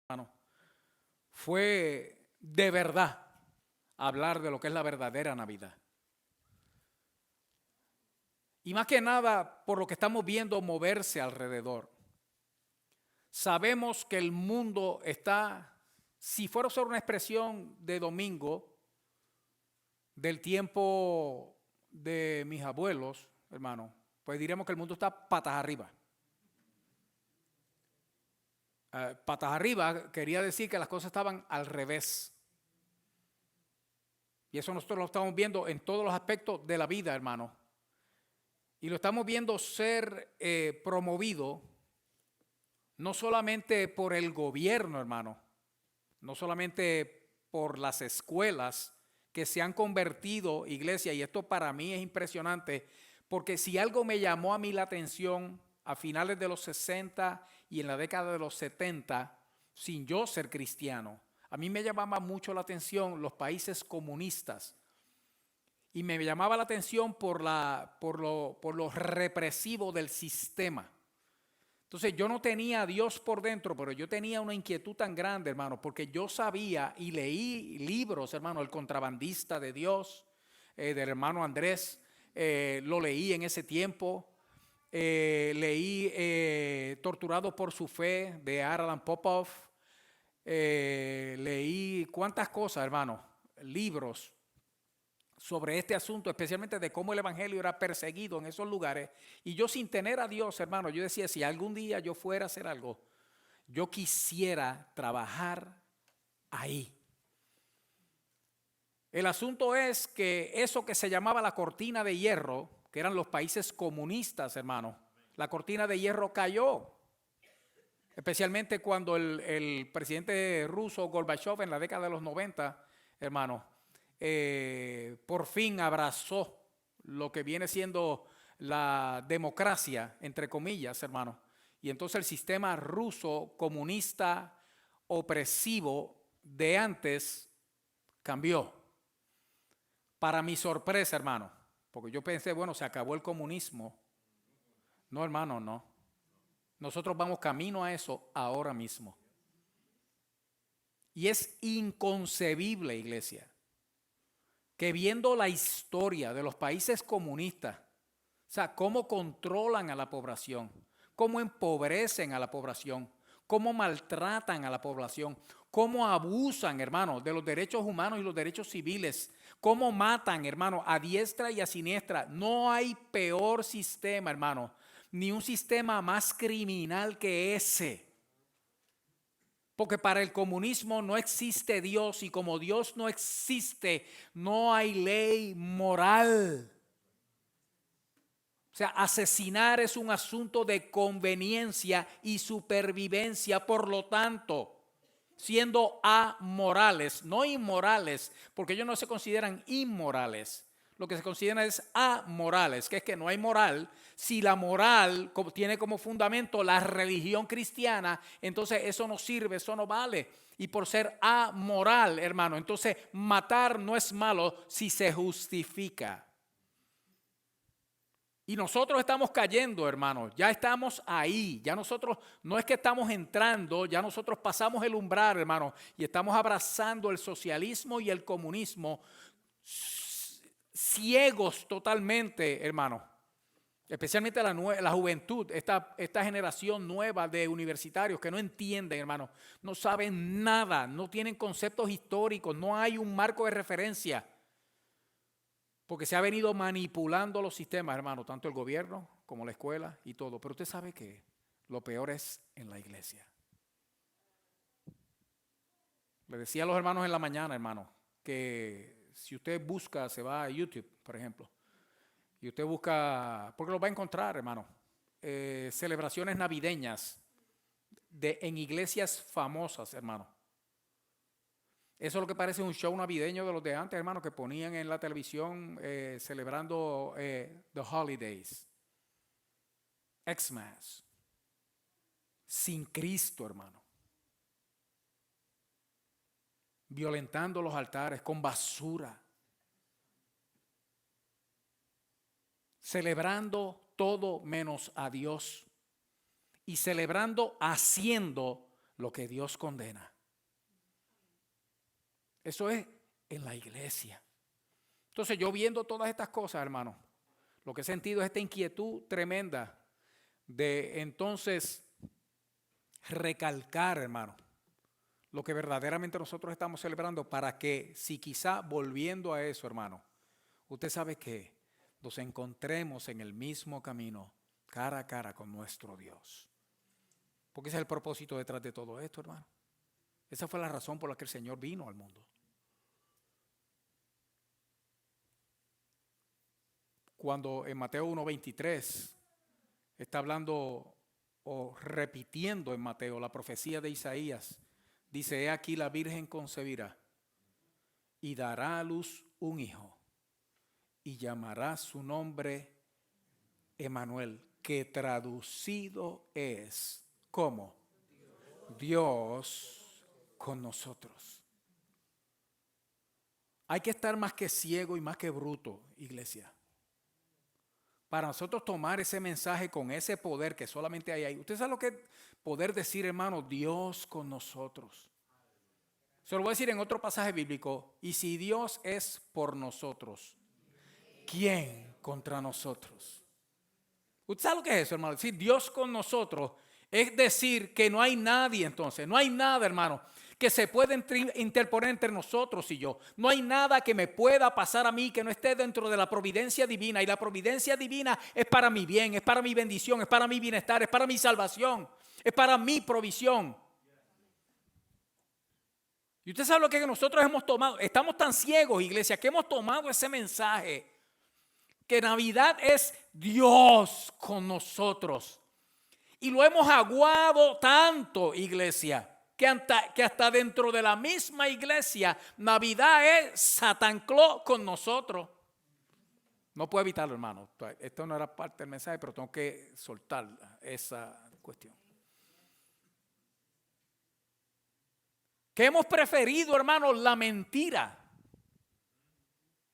hermano, fue de verdad hablar de lo que es la verdadera Navidad. Y más que nada por lo que estamos viendo moverse alrededor. Sabemos que el mundo está, si fuera solo una expresión de domingo, del tiempo de mis abuelos, hermano, pues diremos que el mundo está patas arriba. Patas arriba quería decir que las cosas estaban al revés. Y eso nosotros lo estamos viendo en todos los aspectos de la vida, hermano. Y lo estamos viendo ser promovido no solamente por el gobierno, hermano, no solamente por las escuelas que se han convertido, iglesia, y esto para mí es impresionante, porque si algo me llamó a mí la atención a finales de los 60 y en la década de los 70, sin yo ser cristiano, a mí me llamaba mucho la atención los países comunistas. Y me llamaba la atención por lo represivo del sistema. Entonces yo no tenía a Dios por dentro, pero yo tenía una inquietud tan grande, hermano, porque yo sabía y leí libros, hermano, El contrabandista de Dios, del hermano Andrés, lo leí en ese tiempo. Leí Torturado por su fe de Alan Popov. Leí cuántas cosas, hermano, libros sobre este asunto, especialmente de cómo el evangelio era perseguido en esos lugares. Y yo, sin tener a Dios, hermano, yo decía, si algún día yo fuera a hacer algo, yo quisiera trabajar ahí. El asunto es que eso que se llamaba la cortina de hierro, que eran los países comunistas, hermano, la cortina de hierro cayó. Especialmente cuando el presidente ruso Gorbachev en la década de los 90, hermano, por fin abrazó lo que viene siendo la democracia, entre comillas, hermano. Y entonces el sistema ruso comunista opresivo de antes cambió. Para mi sorpresa, hermano, porque yo pensé, bueno, se acabó el comunismo. No, hermano, no. Nosotros vamos camino a eso ahora mismo. Y es inconcebible, iglesia, que viendo la historia de los países comunistas, o sea, cómo controlan a la población, cómo empobrecen a la población, cómo maltratan a la población, cómo abusan, hermano, de los derechos humanos y los derechos civiles, cómo matan, hermano, a diestra y a siniestra. No hay peor sistema, hermano, ni un sistema más criminal que ese. Porque para el comunismo no existe Dios y como Dios no existe, no hay ley moral. O sea, asesinar es un asunto de conveniencia y supervivencia, por lo tanto, siendo amorales, no inmorales, porque ellos no se consideran inmorales. Lo que se considera es amorales, que es que no hay moral. Si la moral tiene como fundamento la religión cristiana, entonces eso no sirve, eso no vale. Y por ser amoral, hermano, entonces matar no es malo si se justifica. Y nosotros estamos cayendo, hermano, ya estamos ahí, ya nosotros no es que estamos entrando, ya nosotros pasamos el umbral, hermano, y estamos abrazando el socialismo y el comunismo, ciegos totalmente, hermano. Especialmente la juventud, esta generación nueva de universitarios que no entienden, hermano, no saben nada, no tienen conceptos históricos, no hay un marco de referencia. Porque se ha venido manipulando los sistemas, hermano, tanto el gobierno como la escuela y todo. Pero usted sabe que lo peor es en la iglesia. Le decía a los hermanos en la mañana, hermano, que si usted busca, se va a YouTube, por ejemplo, y usted busca, porque lo va a encontrar, hermano, celebraciones navideñas en iglesias famosas, hermano. Eso es lo que parece un show navideño de los de antes, hermano, que ponían en la televisión celebrando The Holidays. Xmas. Sin Cristo, hermano. Violentando los altares con basura. Celebrando todo menos a Dios. Y celebrando haciendo lo que Dios condena. Eso es en la iglesia. Entonces yo viendo todas estas cosas, hermano, lo que he sentido es esta inquietud tremenda de entonces recalcar, hermano, lo que verdaderamente nosotros estamos celebrando, para que si quizá volviendo a eso, hermano, usted sabe que nos encontremos en el mismo camino, cara a cara con nuestro Dios. Porque ese es el propósito detrás de todo esto, hermano. Esa fue la razón por la que el Señor vino al mundo. Cuando en Mateo 1:23 está hablando o repitiendo en Mateo la profecía de Isaías, dice: he aquí la Virgen concebirá y dará a luz un hijo y llamará su nombre Emmanuel, que traducido es como Dios con nosotros. Hay que estar más que ciego y más que bruto, iglesia, para nosotros tomar ese mensaje con ese poder que solamente hay ahí. Usted sabe lo que es poder decir, hermano, Dios con nosotros. Se lo voy a decir en otro pasaje bíblico. Y si Dios es por nosotros, ¿quién contra nosotros? ¿Usted sabe lo que es eso, hermano? Decir Dios con nosotros es decir que no hay nadie entonces. No hay nada, hermano, que se pueda interponer entre nosotros y yo. No hay nada que me pueda pasar a mí que no esté dentro de la providencia divina. Y la providencia divina es para mi bien, es para mi bendición, es para mi bienestar, es para mi salvación, es para mi provisión. Y usted sabe lo que nosotros hemos tomado. Estamos tan ciegos, iglesia, que hemos tomado ese mensaje, que Navidad es Dios con nosotros. Y lo hemos aguado tanto, iglesia, que hasta dentro de la misma iglesia, Navidad es Satan Claus con nosotros. No puedo evitarlo, hermano. Esto no era parte del mensaje, pero tengo que soltar esa cuestión. Que hemos preferido, hermano, la mentira,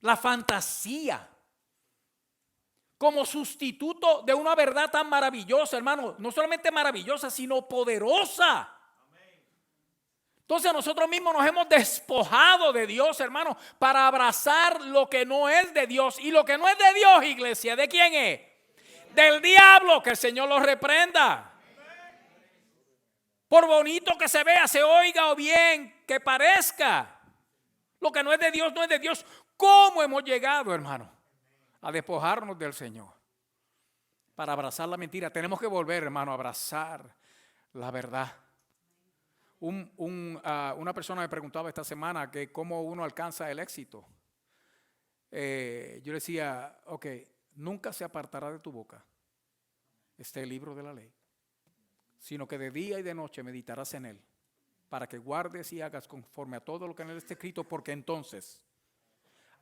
la fantasía, como sustituto de una verdad tan maravillosa, hermano. No solamente maravillosa, sino poderosa. Entonces nosotros mismos nos hemos despojado de Dios, hermano, para abrazar lo que no es de Dios. Y lo que no es de Dios, iglesia, ¿de quién es? Del diablo. Que el Señor lo reprenda. Por bonito que se vea, se oiga o bien que parezca, lo que no es de Dios, no es de Dios. ¿Cómo hemos llegado, hermano, a despojarnos del Señor para abrazar la mentira? Tenemos que volver, hermano, a abrazar la verdad. Una persona me preguntaba esta semana que cómo uno alcanza el éxito. Yo le decía, ok, nunca se apartará de tu boca este libro de la ley, sino que de día y de noche meditarás en él, para que guardes y hagas conforme a todo lo que en él está escrito, porque entonces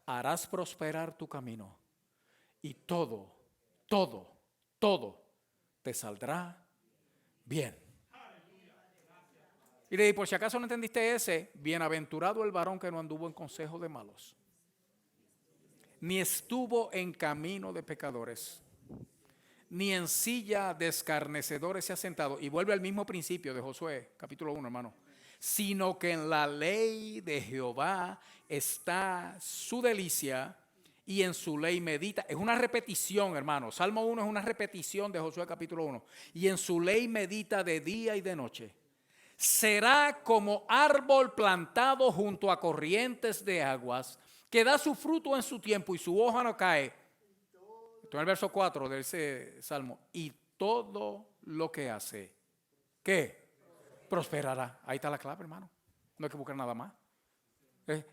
harás prosperar tu camino y todo te saldrá bien. Y le dije, por si acaso no entendiste ese, bienaventurado el varón que no anduvo en consejo de malos, ni estuvo en camino de pecadores, ni en silla de escarnecedores se ha sentado. Y vuelve al mismo principio de Josué, capítulo 1, hermano. Sino que en la ley de Jehová está su delicia, y en su ley medita. Es una repetición, hermano. Salmo 1 es una repetición de Josué capítulo 1. Y en su ley medita de día y de noche. Será como árbol plantado junto a corrientes de aguas, que da su fruto en su tiempo y su hoja no cae. Esto es el verso 4 de ese salmo. Y todo lo que hace, ¿qué? Prosperará. Ahí está la clave, hermano. No hay que buscar nada más.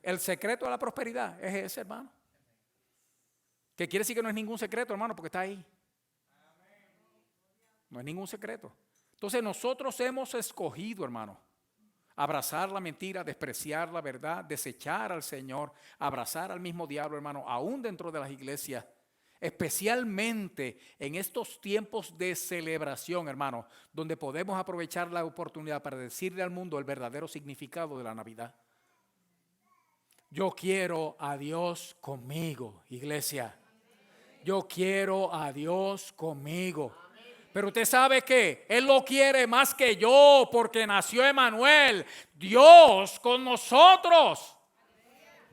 El secreto de la prosperidad es ese, hermano. Que quiere decir que no es ningún secreto, hermano, porque está ahí. No es ningún secreto. Entonces nosotros hemos escogido, hermano, abrazar la mentira, despreciar la verdad, desechar al Señor, abrazar al mismo diablo, hermano, aún dentro de las iglesias, especialmente en estos tiempos de celebración, hermano, donde podemos aprovechar la oportunidad para decirle al mundo el verdadero significado de la Navidad. Yo quiero a Dios conmigo, iglesia. Yo quiero a Dios conmigo. Pero usted sabe que Él lo quiere más que yo, porque nació Emanuel, Dios con nosotros.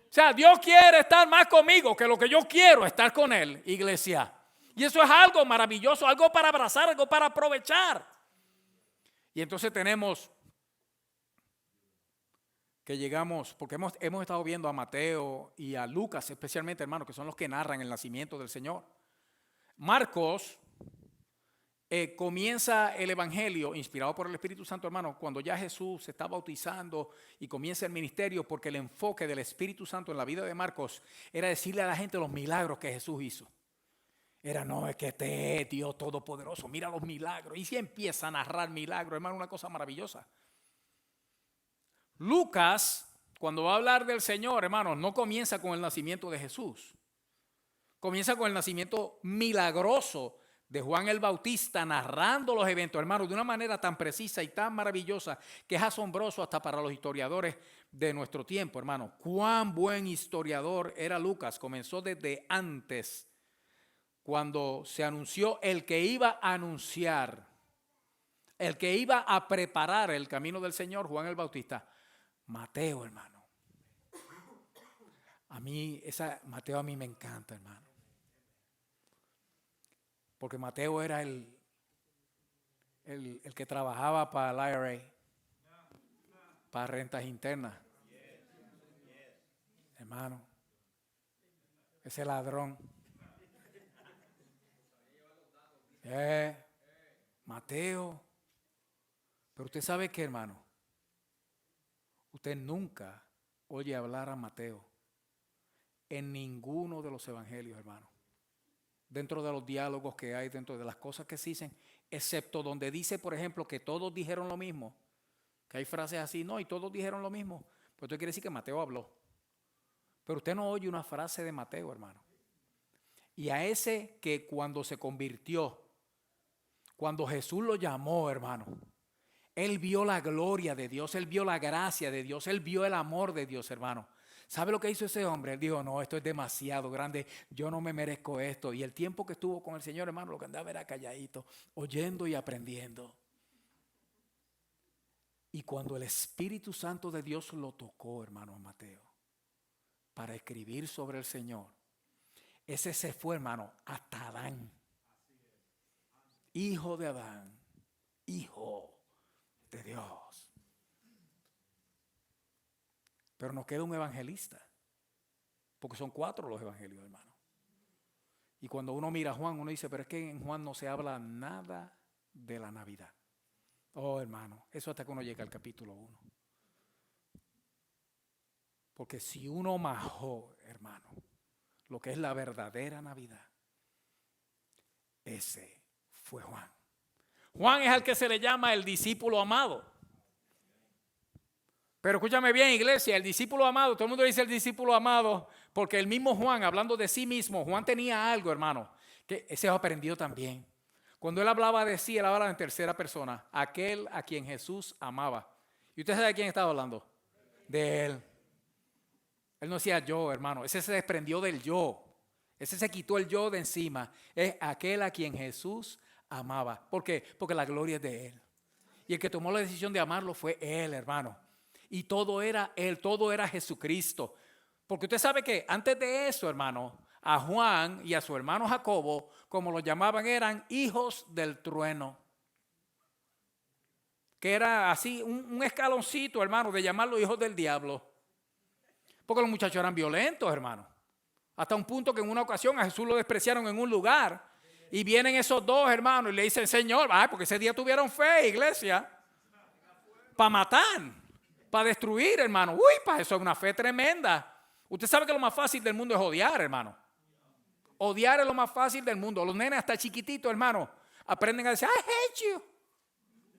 O sea, Dios quiere estar más conmigo que lo que yo quiero estar con Él, iglesia. Y eso es algo maravilloso, algo para abrazar, algo para aprovechar. Y entonces tenemos que llegamos, porque hemos estado viendo a Mateo y a Lucas especialmente, hermano, que son los que narran el nacimiento del Señor. Marcos comienza el evangelio inspirado por el Espíritu Santo, hermano, cuando ya Jesús se está bautizando y comienza el ministerio, porque el enfoque del Espíritu Santo en la vida de Marcos era decirle a la gente los milagros que Jesús hizo. Era, no, es que este es Dios Todopoderoso, mira los milagros. Y si empieza a narrar milagros, hermano, una cosa maravillosa. Lucas, cuando va a hablar del Señor, hermano, no comienza con el nacimiento de Jesús. Comienza con el nacimiento milagroso de Juan el Bautista, narrando los eventos, hermano, de una manera tan precisa y tan maravillosa que es asombroso hasta para los historiadores de nuestro tiempo, hermano. Cuán buen historiador era Lucas. Comenzó desde antes, cuando se anunció el que iba a anunciar, el que iba a preparar el camino del Señor, Juan el Bautista. Mateo, hermano. Mateo a mí me encanta, hermano. Porque Mateo era el que trabajaba para el IRA, para rentas internas. Hermano, ese ladrón. Mateo. Pero usted sabe que, hermano, usted nunca oye hablar a Mateo en ninguno de los evangelios, hermano. Dentro de los diálogos que hay, dentro de las cosas que se dicen, excepto donde dice, por ejemplo, que todos dijeron lo mismo, que hay frases así, no, y todos dijeron lo mismo, pues esto quiere decir que Mateo habló. Pero usted no oye una frase de Mateo, hermano. Y a ese que cuando se convirtió, cuando Jesús lo llamó, hermano, él vio la gloria de Dios, él vio la gracia de Dios, él vio el amor de Dios, hermano. ¿Sabe lo que hizo ese hombre? Él dijo, no, esto es demasiado grande, yo no me merezco esto. Y el tiempo que estuvo con el Señor, hermano, lo que andaba era calladito, oyendo y aprendiendo. Y cuando el Espíritu Santo de Dios lo tocó, hermano, a Mateo, para escribir sobre el Señor, ese se fue, hermano, hasta Adán. Hijo de Adán, hijo de Dios. Pero nos queda un evangelista, porque son 4 los evangelios, hermano. Y cuando uno mira a Juan, uno dice, pero es que en Juan no se habla nada de la Navidad. Oh, hermano, eso hasta que uno llega al capítulo 1. Porque si uno majó, hermano, lo que es la verdadera Navidad, ese fue Juan. Juan es al que se le llama el discípulo amado. Pero escúchame bien, iglesia, el discípulo amado, todo el mundo dice el discípulo amado, porque el mismo Juan, hablando de sí mismo, Juan tenía algo, hermano, que ese aprendió también. Cuando él hablaba de sí, él hablaba en tercera persona, aquel a quien Jesús amaba. ¿Y usted sabe de quién estaba hablando? De él. Él no decía yo, hermano, ese se desprendió del yo. Ese se quitó el yo de encima. Es aquel a quien Jesús amaba. ¿Por qué? Porque la gloria es de él. Y el que tomó la decisión de amarlo fue él, hermano. Y todo era él, todo era Jesucristo. Porque usted sabe que antes de eso, hermano, a Juan y a su hermano Jacobo, como los llamaban, eran hijos del trueno. Que era así, un escaloncito, hermano, de llamarlos hijos del diablo. Porque los muchachos eran violentos, hermano. Hasta un punto que en una ocasión a Jesús lo despreciaron en un lugar. Y vienen esos dos hermanos y le dicen, Señor, porque ese día tuvieron fe, iglesia, para matar. Para destruir, hermano. Uy, para eso es una fe tremenda. Usted sabe que lo más fácil del mundo es odiar, hermano. Odiar es lo más fácil del mundo. Los nenes hasta chiquititos, hermano, aprenden a decir, I hate you.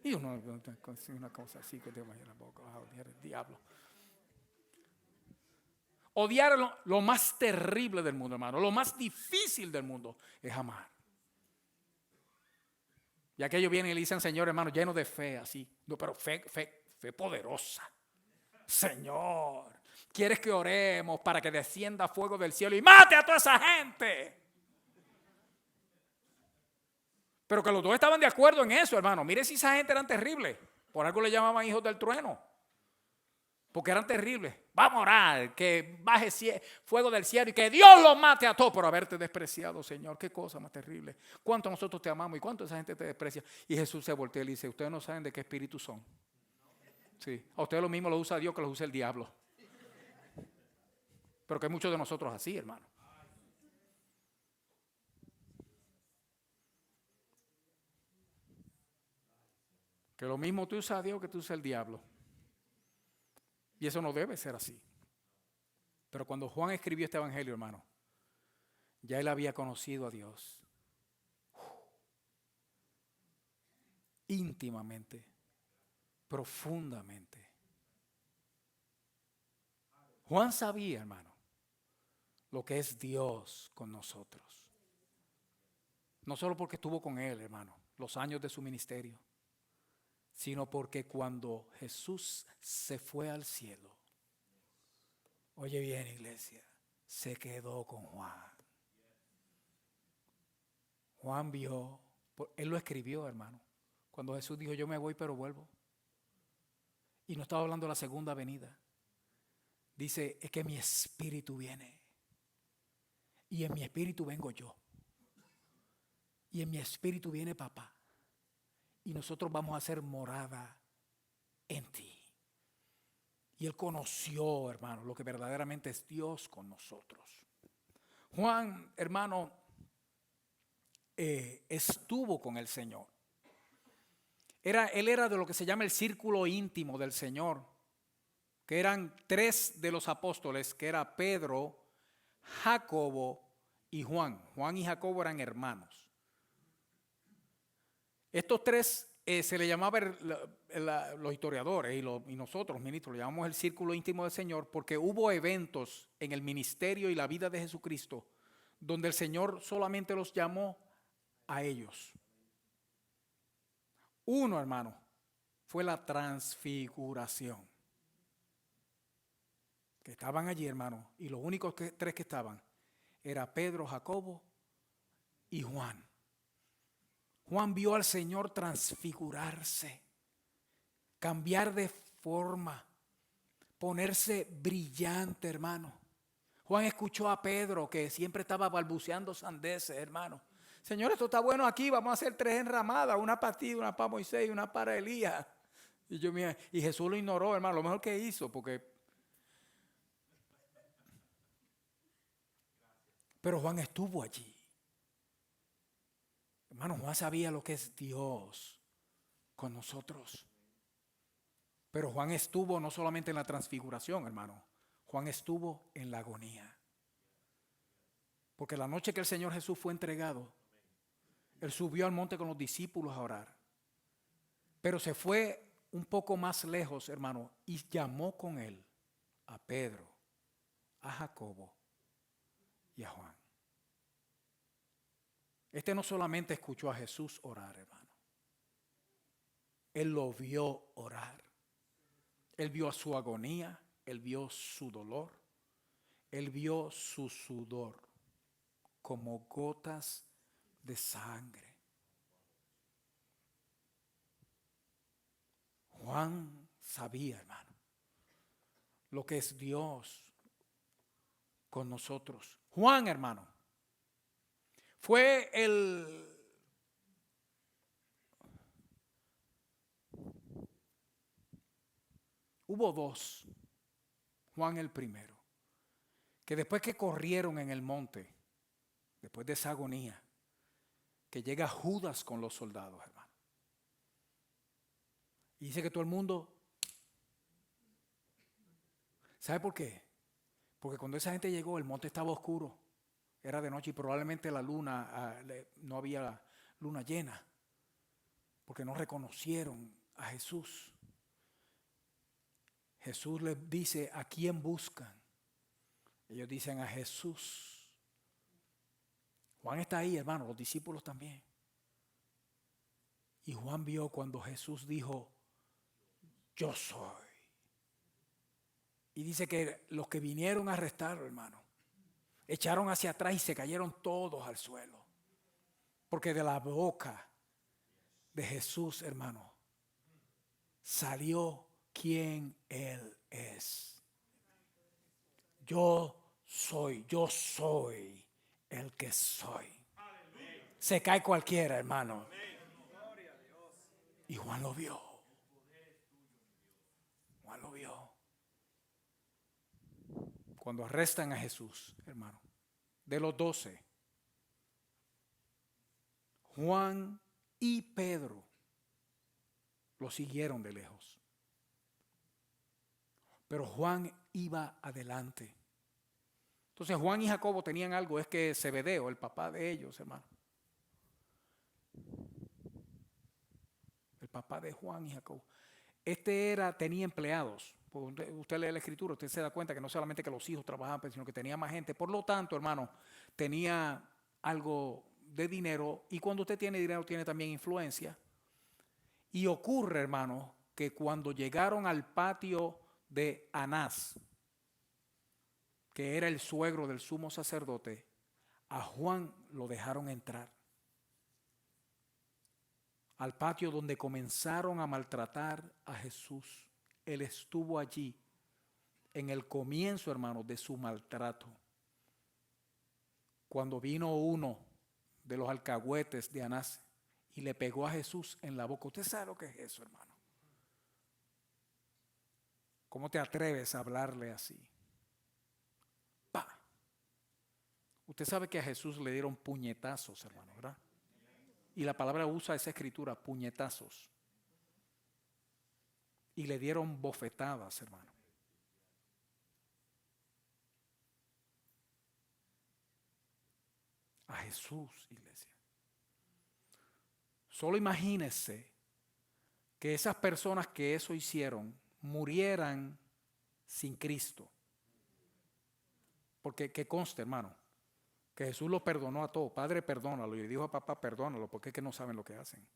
Y una cosa así que te imaginas, odiar el diablo. Odiar es lo más terrible del mundo, hermano. Lo más difícil del mundo es amar. Y aquellos vienen y le dicen, Señor, hermano, lleno de fe, así. No, pero fe poderosa. Señor, ¿quieres que oremos para que descienda fuego del cielo y mate a toda esa gente? Pero que los dos estaban de acuerdo en eso, hermano. Mire si esa gente eran terribles. Por algo le llamaban hijos del trueno. Porque eran terribles. Vamos a orar, que baje fuego del cielo y que Dios los mate a todos por haberte despreciado, Señor. Qué cosa más terrible. Cuánto nosotros te amamos y cuánto esa gente te desprecia. Y Jesús se voltea y le dice, ustedes no saben de qué espíritu son. Sí, a ustedes lo mismo lo usa Dios que los usa el diablo. Pero que hay muchos de nosotros así, hermano. Que lo mismo tú usas a Dios que tú usas el diablo. Y eso no debe ser así. Pero cuando Juan escribió este evangelio, hermano, ya él había conocido a Dios íntimamente, profundamente. Juan sabía, hermano, lo que es Dios con nosotros. No solo porque estuvo con él, hermano, los años de su ministerio, sino porque cuando Jesús se fue al cielo, oye bien, iglesia, se quedó con Juan. Juan vio, él lo escribió, hermano, cuando Jesús dijo, yo me voy pero vuelvo. Y no estaba hablando de la segunda venida. Dice, es que mi espíritu viene. Y en mi espíritu vengo yo. Y en mi espíritu viene papá. Y nosotros vamos a hacer morada en ti. Y él conoció, hermano, lo que verdaderamente es Dios con nosotros. Juan, hermano, estuvo con el Señor. Él era de lo que se llama el círculo íntimo del Señor, que eran 3 de los apóstoles, que era Pedro, Jacobo y Juan. Juan y Jacobo eran hermanos. Estos 3 se le llamaba los historiadores y nosotros, los ministros, le llamamos el círculo íntimo del Señor, porque hubo eventos en el ministerio y la vida de Jesucristo donde el Señor solamente los llamó a ellos. Uno, hermano, fue la transfiguración. Que estaban allí, hermano, y los únicos 3 que estaban era Pedro, Jacobo y Juan. Juan vio al Señor transfigurarse, cambiar de forma, ponerse brillante, hermano. Juan escuchó a Pedro que siempre estaba balbuceando sandeces, hermano. Señor, esto está bueno aquí, vamos a hacer 3 enramadas, una para ti, una para Moisés y una para Elías. Y Jesús lo ignoró, hermano, lo mejor que hizo, pero Juan estuvo allí. Hermano, Juan sabía lo que es Dios con nosotros. Pero Juan estuvo no solamente en la transfiguración, hermano. Juan estuvo en la agonía. Porque la noche que el Señor Jesús fue entregado, Él subió al monte con los discípulos a orar. Pero se fue un poco más lejos, hermano, y llamó con Él a Pedro, a Jacobo y a Juan. Este no solamente escuchó a Jesús orar, hermano. Él lo vio orar. Él vio su agonía, él vio su dolor, él vio su sudor como gotas de sangre. Juan sabía, hermano, lo que es Dios con nosotros. Juan, hermano, fue hubo 2, Juan el primero, que después que corrieron en el monte, después de esa agonía, que llega Judas con los soldados, hermano. Y dice que todo el mundo, ¿sabe por qué? Porque cuando esa gente llegó, el monte estaba oscuro, era de noche y probablemente la luna, no había luna llena, porque no reconocieron a Jesús. Jesús les dice, ¿a quién buscan? Ellos dicen a Jesús. Juan está ahí, hermano, los discípulos también. Y Juan vio cuando Jesús dijo, yo soy. Y dice que los que vinieron a arrestarlo, hermano, echaron hacia atrás y se cayeron todos al suelo. Porque de la boca de Jesús, hermano, salió quien Él es. Yo soy el que soy. Se cae cualquiera, hermano. Y Juan lo vio. Juan lo vio. Cuando arrestan a Jesús, hermano, de los 12, Juan y Pedro lo siguieron de lejos. Pero Juan iba adelante. Entonces Juan y Jacobo tenían algo, es que Zebedeo, el papá de ellos, hermano. El papá de Juan y Jacobo. Tenía empleados. Usted lee la escritura, usted se da cuenta que no solamente que los hijos trabajaban, sino que tenía más gente. Por lo tanto, hermano, tenía algo de dinero, y cuando usted tiene dinero tiene también influencia. Y ocurre, hermano, que cuando llegaron al patio de Anás, que era el suegro del sumo sacerdote, a Juan lo dejaron entrar al patio donde comenzaron a maltratar a Jesús. Él estuvo allí en el comienzo, hermano, de su maltrato. Cuando vino uno de los alcahuetes de Anás y le pegó a Jesús en la boca. ¿Usted sabe lo que es eso, hermano? ¿Cómo te atreves a hablarle así? ¡Pah! Usted sabe que a Jesús le dieron puñetazos, hermano, ¿verdad? Y la palabra usa esa escritura, puñetazos. Y le dieron bofetadas, hermano. A Jesús, iglesia. Solo imagínese que esas personas que eso hicieron murieran sin Cristo. Porque que conste, hermano, que Jesús los perdonó a todos. Padre, perdónalo. Y le dijo a papá, perdónalo, porque es que no saben lo que hacen.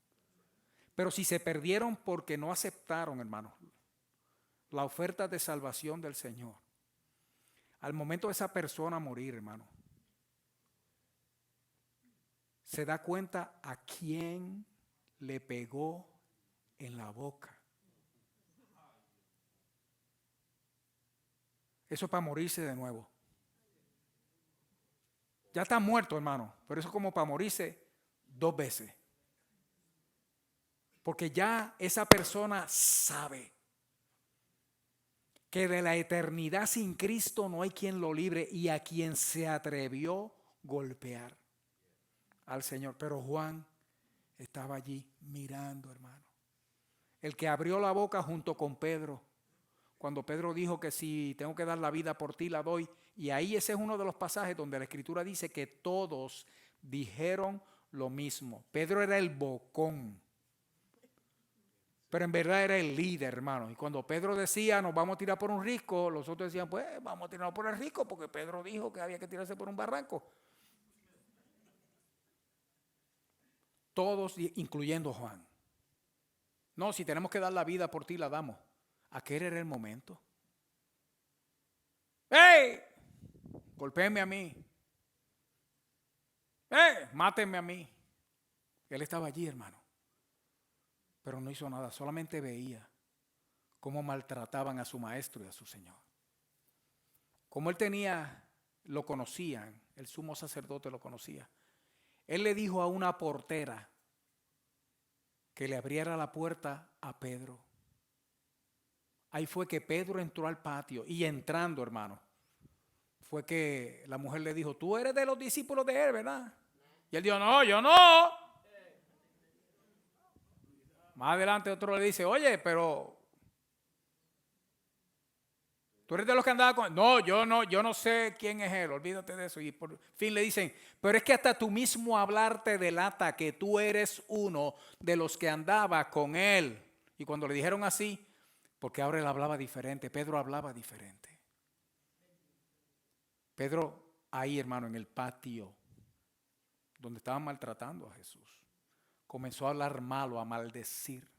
Pero si se perdieron porque no aceptaron, hermano, la oferta de salvación del Señor, al momento de esa persona morir, hermano, se da cuenta a quién le pegó en la boca. Eso es para morirse de nuevo. Ya está muerto, hermano, pero eso es como para morirse 2 veces. Porque ya esa persona sabe que de la eternidad sin Cristo no hay quien lo libre, y a quien se atrevió a golpear al Señor. Pero Juan estaba allí mirando, hermano. El que abrió la boca junto con Pedro, cuando Pedro dijo que si tengo que dar la vida por ti, la doy. Y ahí ese es uno de los pasajes donde la escritura dice que todos dijeron lo mismo. Pedro era el bocón, pero en verdad era el líder, hermano. Y cuando Pedro decía, nos vamos a tirar por un risco, los otros decían, pues vamos a tirar por el risco, porque Pedro dijo que había que tirarse por un barranco. Todos, incluyendo Juan. No, si tenemos que dar la vida por ti, la damos. Aquel era el momento. ¡Ey! Golpéenme a mí. Mátenme a mí. Él estaba allí, hermano. Pero no hizo nada, solamente veía cómo maltrataban a su maestro y a su Señor. Como él lo conocían, el sumo sacerdote lo conocía. Él le dijo a una portera que le abriera la puerta a Pedro. Ahí fue que Pedro entró al patio, y entrando, hermano, fue que la mujer le dijo, tú eres de los discípulos de él, ¿verdad? Y él dijo, no, yo no. Más adelante otro le dice, oye, pero tú eres de los que andaba con él. No, yo no sé quién es él, olvídate de eso. Y por fin le dicen, pero es que hasta tú mismo hablar te delata que tú eres uno de los que andaba con él. Y cuando le dijeron así, porque ahora él hablaba diferente, Pedro hablaba diferente. Pedro ahí, hermano, en el patio, donde estaban maltratando a Jesús, comenzó a hablar malo, a maldecir,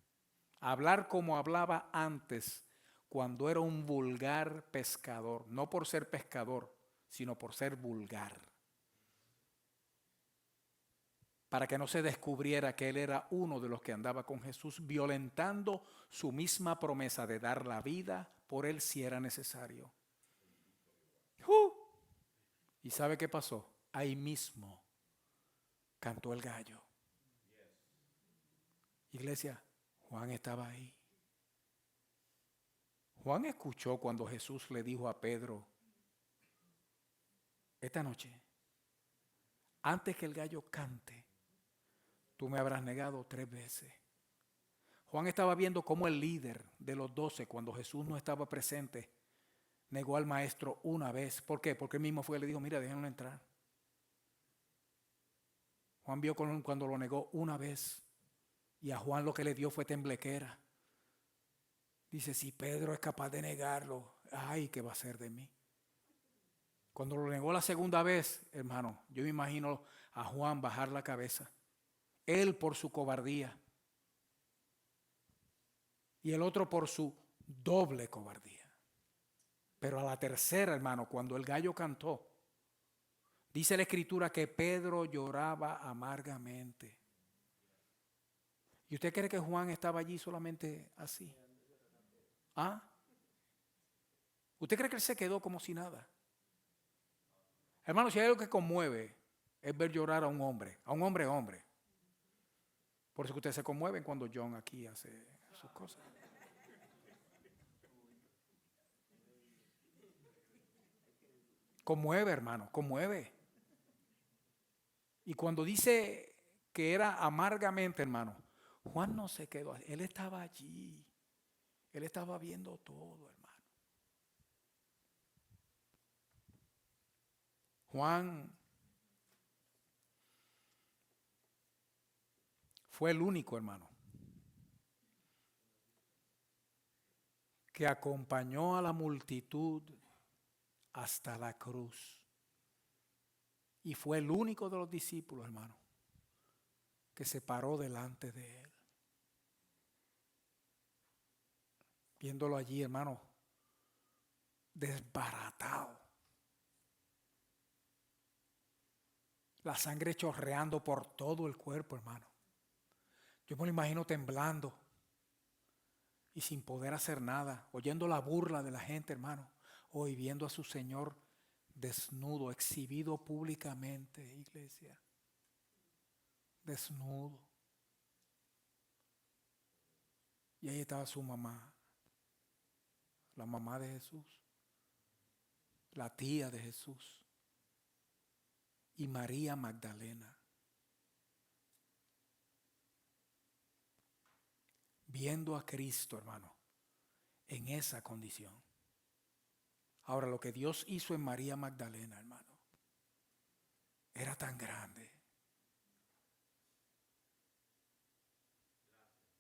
a hablar como hablaba antes, cuando era un vulgar pescador, no por ser pescador, sino por ser vulgar. para que no se descubriera que él era uno de los que andaba con Jesús, violentando su misma promesa de dar la vida por él si era necesario. ¿Y sabe qué pasó? Ahí mismo cantó el gallo. Iglesia, Juan estaba ahí. Juan escuchó cuando Jesús le dijo a Pedro, esta noche, antes que el gallo cante, tú me habrás negado 3 veces. Juan estaba viendo cómo el líder de los 12, cuando Jesús no estaba presente, negó al maestro una vez. ¿Por qué? Porque él mismo fue y le dijo, mira, déjenlo entrar. Juan vio cuando lo negó una vez. Y a Juan lo que le dio fue temblequera. Dice, si Pedro es capaz de negarlo, ay, ¿qué va a hacer de mí? Cuando lo negó la segunda vez, hermano, yo me imagino a Juan bajar la cabeza. Él por su cobardía. Y el otro por su doble cobardía. Pero a la tercera, hermano, cuando el gallo cantó, dice la Escritura que Pedro lloraba amargamente. ¿Y usted cree que Juan estaba allí solamente así? ¿Ah? ¿Usted cree que él se quedó como si nada? Hermano, si hay algo que conmueve, es ver llorar a un hombre hombre. Por eso que ustedes se conmueven cuando John aquí hace sus cosas. Conmueve, hermano, conmueve. Y cuando dice que era amargamente, hermano, Juan no se quedó, él estaba allí. Él estaba viendo todo, hermano. Juan fue el único, hermano, que acompañó a la multitud hasta la cruz. Y fue el único de los discípulos, hermano, que se paró delante de él. Viéndolo allí, hermano, desbaratado. La sangre chorreando por todo el cuerpo, hermano. Yo me lo imagino temblando y sin poder hacer nada, oyendo la burla de la gente, hermano, o viendo a su Señor desnudo, exhibido públicamente, iglesia. Desnudo. Y ahí estaba su mamá, la mamá de Jesús, la tía de Jesús y María Magdalena. Viendo a Cristo, hermano, en esa condición. Ahora, lo que Dios hizo en María Magdalena, hermano, era tan grande.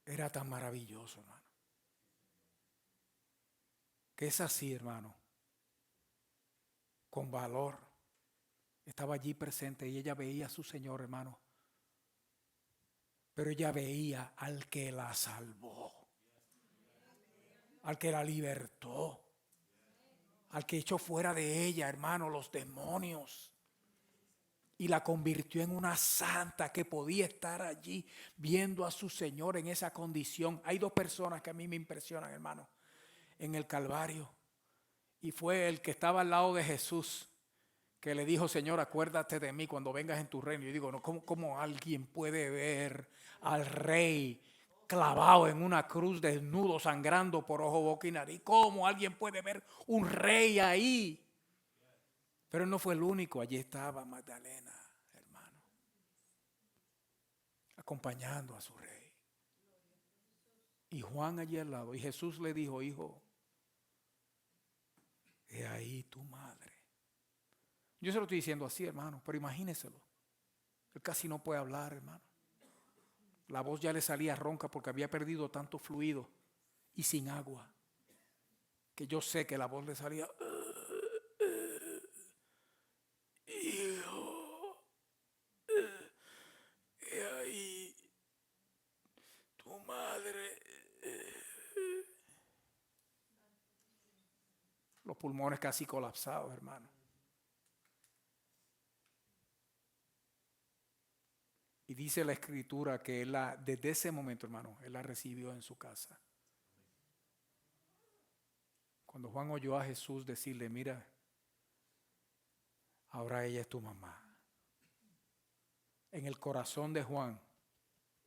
Era tan maravilloso, hermano. Que es así, hermano. Con valor. Estaba allí presente y ella veía a su Señor, hermano. Pero ella veía al que la salvó. Al que la libertó. Al que echó fuera de ella, hermano, los demonios. Y la convirtió en una santa que podía estar allí viendo a su Señor en esa condición. Hay 2 personas que a mí me impresionan, hermano, en el Calvario. Y fue el que estaba al lado de Jesús, que le dijo, Señor, acuérdate de mí cuando vengas en tu reino. Y yo digo, no, ¿cómo alguien puede ver al Rey clavado en una cruz, desnudo, sangrando por ojo, boca y nariz? ¿Cómo alguien puede ver un Rey ahí? Pero él no fue el único, allí estaba Magdalena, hermano, acompañando a su Rey. Y Juan allí al lado, y Jesús le dijo, hijo, he ahí tu madre. Yo se lo estoy diciendo así, hermano, pero imagíneselo. Él casi no puede hablar, hermano. La voz ya le salía ronca porque había perdido tanto fluido y sin agua, que yo sé que la voz le salía, hijo, he ahí tu madre. Los pulmones casi colapsados, hermano. Y dice la escritura que desde ese momento, hermano, él la recibió en su casa. Cuando Juan oyó a Jesús decirle, mira, ahora ella es tu mamá. En el corazón de Juan,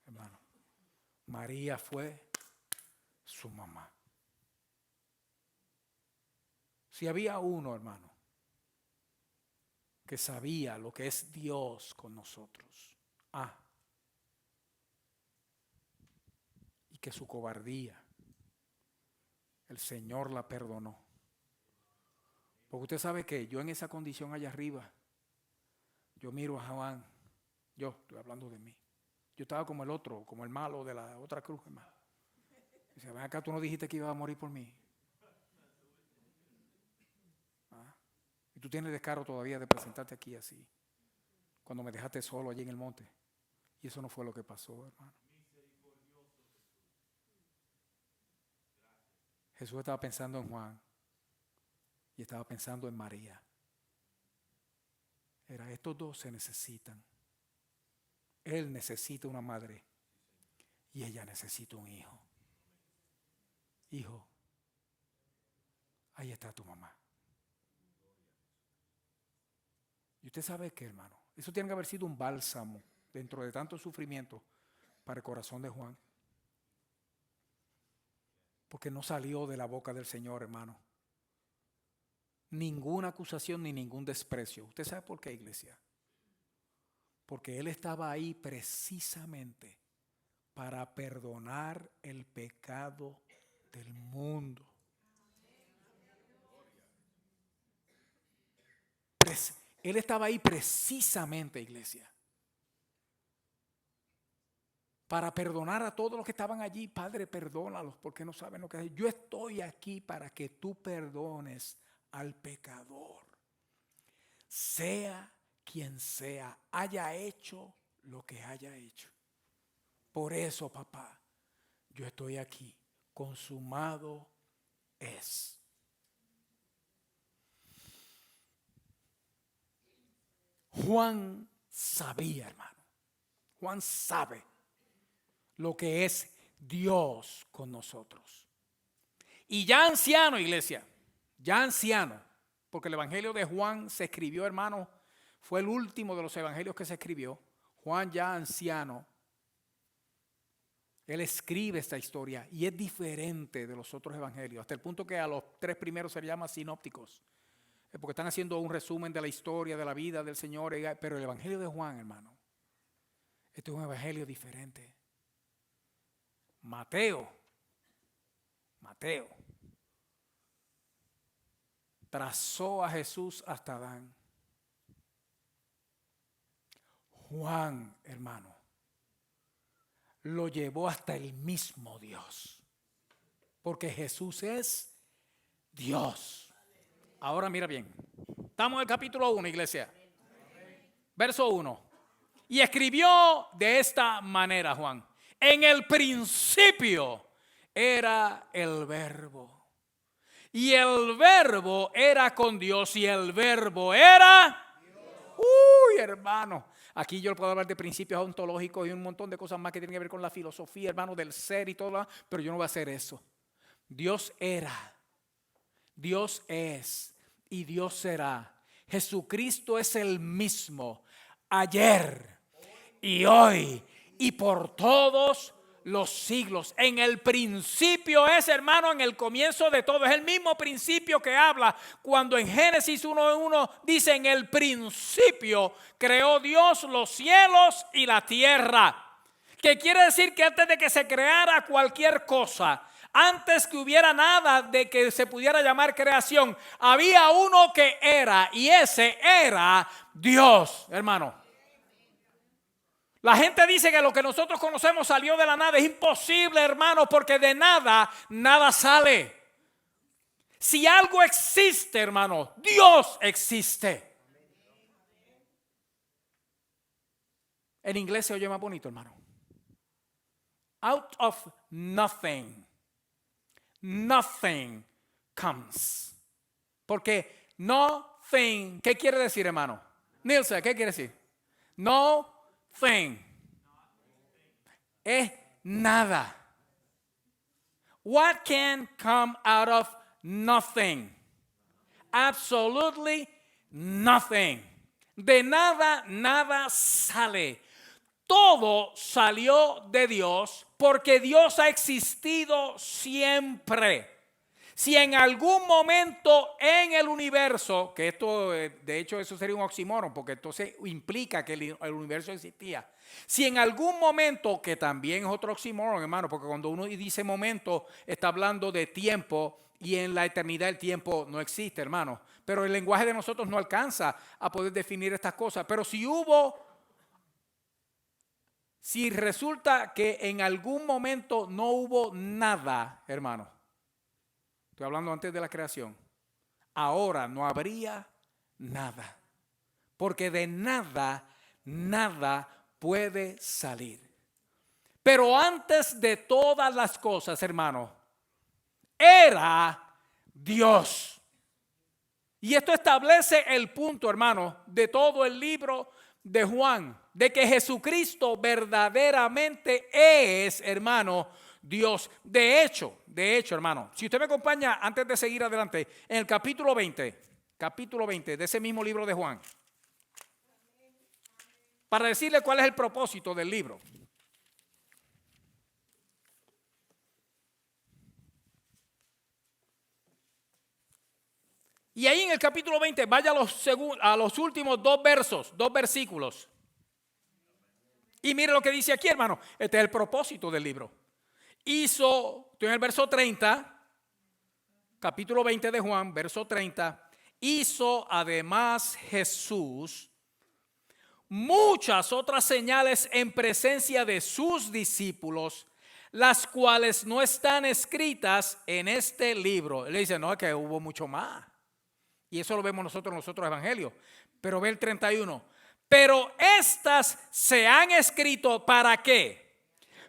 hermano, María fue su mamá. Si había uno, hermano, que sabía lo que es Dios con nosotros, y que su cobardía, el Señor la perdonó. Porque usted sabe que yo en esa condición allá arriba, yo miro a Juan, yo estoy hablando de mí. Yo estaba como el otro, como el malo de la otra cruz, hermano. Dice, ven acá, tú no dijiste que ibas a morir por mí. Y tú tienes descaro todavía de presentarte aquí así, cuando me dejaste solo allí en el monte. Y eso no fue lo que pasó, hermano. Jesús estaba pensando en Juan y estaba pensando en María. Estos dos se necesitan. Él necesita una madre y ella necesita un hijo. Hijo, ahí está tu mamá. Y usted sabe que, hermano, eso tiene que haber sido un bálsamo dentro de tanto sufrimiento para el corazón de Juan. Porque no salió de la boca del Señor, hermano, ninguna acusación ni ningún desprecio. ¿Usted sabe por qué, iglesia? Porque Él estaba ahí precisamente para perdonar el pecado del mundo. Él estaba ahí precisamente, iglesia, para perdonar a todos los que estaban allí. Padre, perdónalos porque no saben lo que hacen. Yo estoy aquí para que tú perdones al pecador, sea quien sea, haya hecho lo que haya hecho. Por eso, papá, yo estoy aquí. Consumado es. Juan sabía, hermano. Juan sabe lo que es Dios con nosotros. Y ya anciano, iglesia, ya anciano, porque el Evangelio de Juan se escribió, hermano, fue el último de los evangelios que se escribió. Juan ya anciano, él escribe esta historia y es diferente de los otros evangelios, hasta el punto que a los 3 primeros se les llama sinópticos, porque están haciendo un resumen de la historia, de la vida del Señor. Pero el Evangelio de Juan, hermano, este es un evangelio diferente. Mateo trazó a Jesús hasta Adán. Juan, hermano, lo llevó hasta el mismo Dios, porque Jesús es Dios. Ahora mira bien, estamos en el capítulo 1, iglesia. Verso 1. Y escribió de esta manera Juan: en el principio era el Verbo, y el Verbo era con Dios, y el Verbo era Dios. Uy, hermano, aquí yo puedo hablar de principios ontológicos y un montón de cosas más que tienen que ver con la filosofía, hermano, del ser y todo, pero yo no voy a hacer eso. Dios era, Dios es y Dios será. Jesucristo es el mismo ayer y hoy y por todos los siglos. En el principio es, hermano, en el comienzo de todo. Es el mismo principio que habla cuando en Génesis 1:1 dice: en el principio creó Dios los cielos y la tierra. Que quiere decir que antes de que se creara cualquier cosa, antes que hubiera nada de que se pudiera llamar creación, había uno que era, y ese era Dios, hermano. La gente dice que lo que nosotros conocemos salió de la nada. Es imposible, hermano, porque de nada, nada sale. Si algo existe, hermano, Dios existe. En inglés se oye más bonito, hermano. Out of nothing comes. Porque nothing, ¿qué quiere decir, hermano? Nilsa, ¿qué quiere decir? Nothing. es nada. What can come out of nothing? Absolutely nothing. De nada, nada sale. Todo salió de Dios porque Dios ha existido siempre. Si en algún momento en el universo, que esto de hecho eso sería un oxímoron porque entonces implica que el universo existía. Si en algún momento, que también es otro oxímoron, hermano, porque cuando uno dice momento está hablando de tiempo y en la eternidad el tiempo no existe, hermano. Pero el lenguaje de nosotros no alcanza a poder definir estas cosas. Pero si resulta que en algún momento no hubo nada, hermano, estoy hablando antes de la creación, ahora no habría nada, porque de nada, nada puede salir. Pero antes de todas las cosas, hermano, era Dios. Y esto establece el punto, hermano, de todo el libro de Juan, de que Jesucristo verdaderamente es, hermano, Dios. De hecho, hermano, si usted me acompaña antes de seguir adelante, en el capítulo 20 de ese mismo libro de Juan, para decirle cuál es el propósito del libro. Y ahí en el capítulo 20, vaya a los últimos dos versículos. Y mire lo que dice aquí, hermano. Este es el propósito del libro. Estoy en el verso 30, capítulo 20 de Juan, verso 30. Hizo además Jesús muchas otras señales en presencia de sus discípulos, las cuales no están escritas en este libro. Él le dice, no, es que hubo mucho más. Y eso lo vemos nosotros en los otros evangelios. Pero ve el 31. Pero estas se han escrito ¿para qué?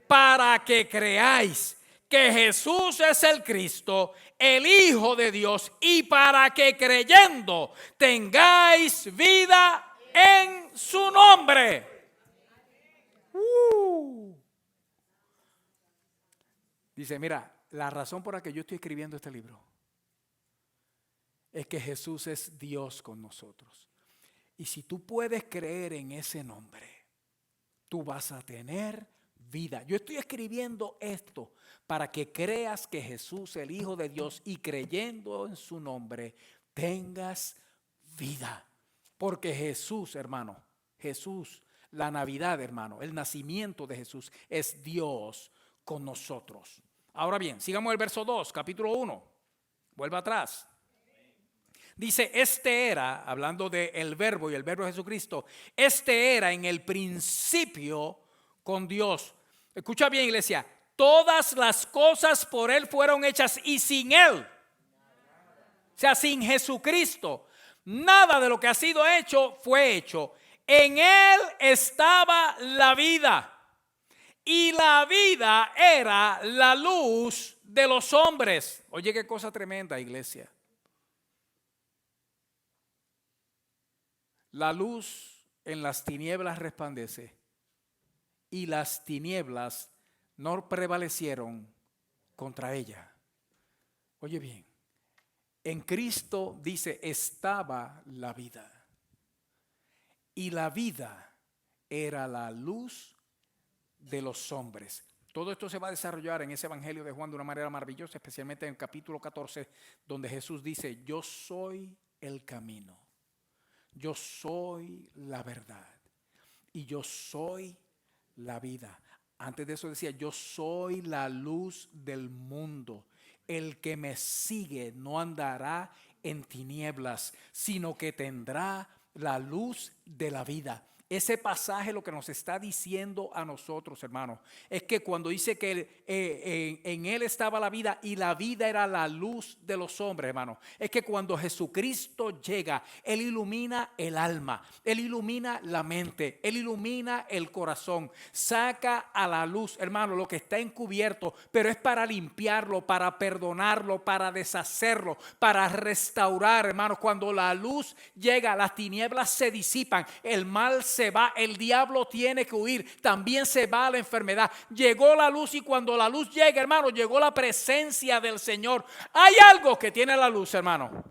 Para que creáis que Jesús es el Cristo, el Hijo de Dios, y para que creyendo tengáis vida en su nombre. Dice, mira, la razón por la que yo estoy escribiendo este libro es que Jesús es Dios con nosotros. Y si tú puedes creer en ese nombre, tú vas a tener vida. Yo estoy escribiendo esto para que creas que Jesús, el Hijo de Dios, y creyendo en su nombre, tengas vida. Porque Jesús, hermano, Jesús, la Navidad, hermano, el nacimiento de Jesús es Dios con nosotros. Ahora bien, sigamos el verso 2, capítulo 1. Vuelva atrás. Dice, este era, hablando del verbo y el verbo de Jesucristo, este era en el principio con Dios. Escucha bien, iglesia, todas las cosas por Él fueron hechas y sin Él, o sea, sin Jesucristo, nada de lo que ha sido hecho fue hecho. En Él estaba la vida y la vida era la luz de los hombres. Oye, qué cosa tremenda, iglesia. La luz en las tinieblas resplandece y las tinieblas no prevalecieron contra ella. Oye bien, en Cristo dice estaba la vida y la vida era la luz de los hombres. Todo esto se va a desarrollar en ese evangelio de Juan de una manera maravillosa, especialmente en el capítulo 14, donde Jesús dice, yo soy el camino. Yo soy la verdad y yo soy la vida. Antes de eso decía, yo soy la luz del mundo. El que me sigue no andará en tinieblas, sino que tendrá la luz de la vida. Ese pasaje lo que nos está diciendo a nosotros, hermanos, es que cuando dice que en Él estaba la vida y la vida era la luz de los hombres, hermanos, es que cuando Jesucristo llega, Él ilumina el alma, Él ilumina la mente, Él ilumina el corazón, saca a la luz, hermano, lo que está encubierto, pero es para limpiarlo, para perdonarlo, para deshacerlo, para restaurar, hermanos. Cuando la luz llega, las tinieblas se disipan, el mal se va, el diablo tiene que huir, también se va la enfermedad. Llegó la luz y cuando la luz llega, hermano, llegó la presencia del Señor. Hay algo que tiene la luz, hermano.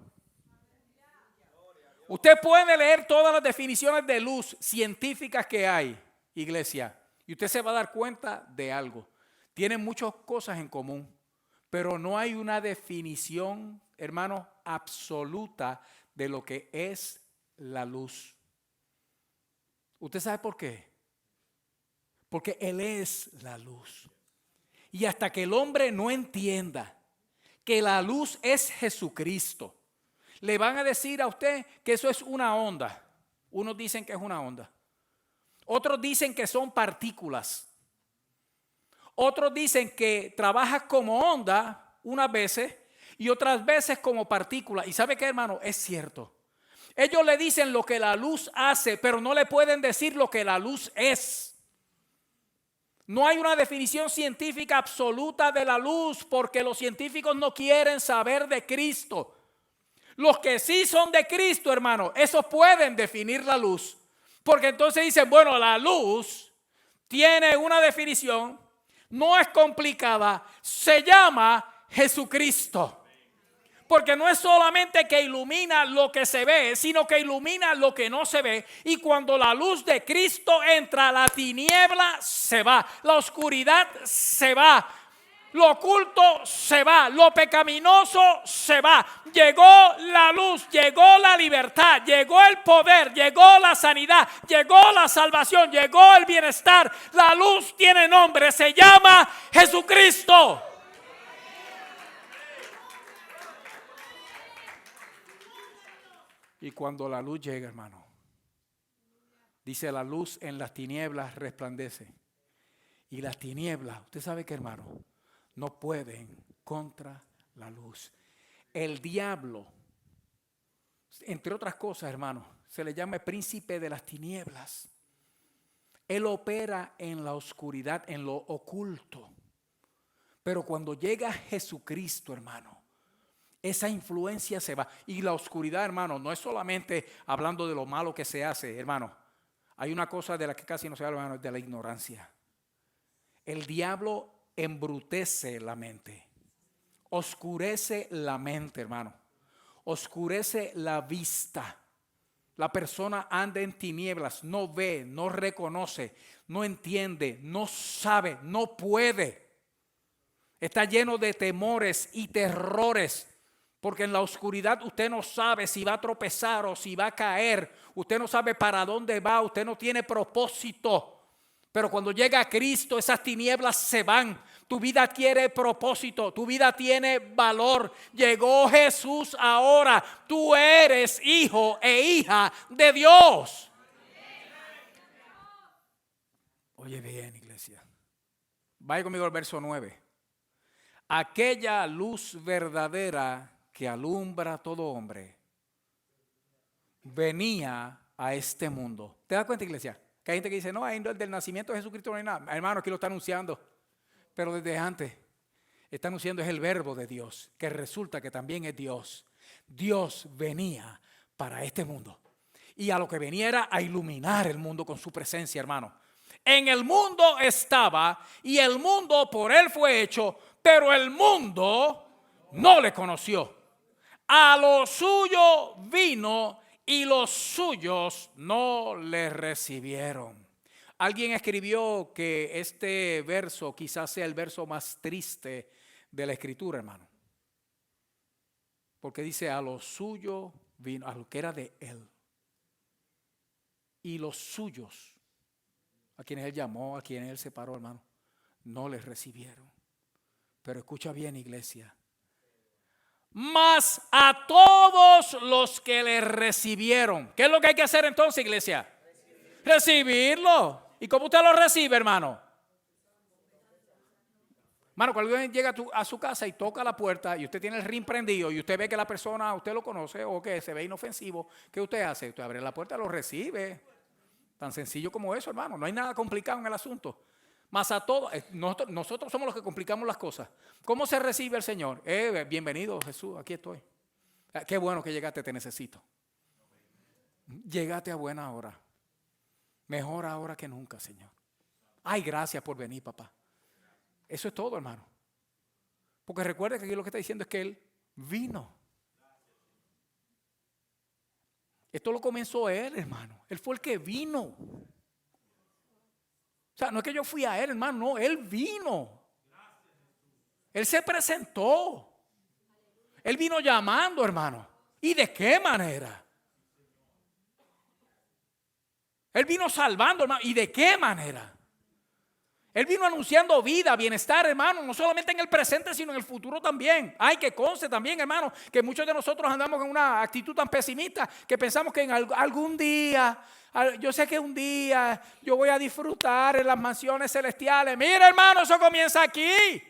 Usted puede leer todas las definiciones de luz científicas que hay, iglesia, y usted se va a dar cuenta de algo. Tienen muchas cosas en común, pero no hay una definición, hermano, absoluta de lo que es la luz. ¿Usted sabe por qué? Porque Él es la luz. Y hasta que el hombre no entienda que la luz es Jesucristo, le van a decir a usted que eso es una onda. Unos dicen que es una onda. Otros dicen que son partículas. Otros dicen que trabaja como onda unas veces y otras veces como partícula. ¿Y sabe qué, hermano? Es cierto. Ellos le dicen lo que la luz hace, pero no le pueden decir lo que la luz es. No hay una definición científica absoluta de la luz porque los científicos no quieren saber de Cristo. Los que sí son de Cristo, hermano, esos pueden definir la luz. Porque entonces dicen, bueno, la luz tiene una definición, no es complicada, se llama Jesucristo. Porque no es solamente que ilumina lo que se ve, sino que ilumina lo que no se ve. Y cuando la luz de Cristo entra, la tiniebla se va, la oscuridad se va. Lo oculto se va, lo pecaminoso se va. Llegó la luz, llegó la libertad, llegó el poder, llegó la sanidad, llegó la salvación, llegó el bienestar. La luz tiene nombre, se llama Jesucristo. Y cuando la luz llega, hermano, dice la luz en las tinieblas resplandece. Y las tinieblas, usted sabe que, hermano, no pueden contra la luz. El diablo, entre otras cosas, hermano, se le llama el príncipe de las tinieblas. Él opera en la oscuridad, en lo oculto. Pero cuando llega Jesucristo, hermano, esa influencia se va. Y la oscuridad, hermano, no es solamente hablando de lo malo que se hace, hermano. Hay una cosa de la que casi no se habla, hermano, de la ignorancia. El diablo embrutece la mente, oscurece la mente, hermano, oscurece la vista. La persona anda en tinieblas, no ve, no reconoce, no entiende, no sabe, no puede. Está lleno de temores y terrores, porque en la oscuridad usted no sabe si va a tropezar o si va a caer. Usted no sabe para dónde va, usted no tiene propósito. Pero cuando llega a Cristo, esas tinieblas se van. Tu vida tiene propósito, tu vida tiene valor. Llegó Jesús ahora. Tú eres hijo e hija de Dios. Oye bien, iglesia. Vaya conmigo al verso 9. Aquella luz verdadera que alumbra a todo hombre venía a este mundo. ¿Te das cuenta, iglesia? Que hay gente que dice, no, del nacimiento de Jesucristo no hay nada. Hermano, aquí lo está anunciando. Pero desde antes está anunciando es el verbo de Dios, que resulta que también es Dios. Dios venía para este mundo. Y a lo que venía era a iluminar el mundo con su presencia, hermano. En el mundo estaba y el mundo por él fue hecho, pero el mundo no le conoció. A lo suyo vino y los suyos no le recibieron. Alguien escribió que este verso quizás sea el verso más triste de la escritura, hermano. Porque dice a lo suyo vino, a lo que era de él. Y los suyos, a quienes él llamó, a quienes él separó, hermano, no les recibieron. Pero escucha bien, iglesia. Mas a todos los que le recibieron. ¿Qué es lo que hay que hacer entonces, iglesia? Recibirlo. ¿Y cómo usted lo recibe, hermano? Hermano, cuando alguien llega a su casa y toca la puerta y usted tiene el ring prendido y usted ve que la persona, usted lo conoce o que se ve inofensivo, ¿qué usted hace? Usted abre la puerta, lo recibe. Tan sencillo como eso, hermano. No hay nada complicado en el asunto. Mas a todos, nosotros somos los que complicamos las cosas. ¿Cómo se recibe el Señor? Bienvenido, Jesús, aquí estoy. Qué bueno que llegaste, te necesito. Llegaste a buena hora. Mejor ahora que nunca, Señor. Ay, gracias por venir, papá. Eso es todo, hermano. Porque recuerda que aquí lo que está diciendo es que Él vino. Esto lo comenzó Él, hermano. Él fue el que vino. O sea, no es que yo fui a Él, hermano. No, Él vino. Él se presentó. Él vino llamando, hermano. ¿Y de qué manera? Él vino salvando, hermano. ¿Y de qué manera? Él vino anunciando vida, bienestar, hermano, no solamente en el presente, sino en el futuro también. Hay que conste también, hermano, que muchos de nosotros andamos en una actitud tan pesimista que pensamos que en algún día, yo sé que un día yo voy a disfrutar en las mansiones celestiales. Mira, hermano, eso comienza aquí.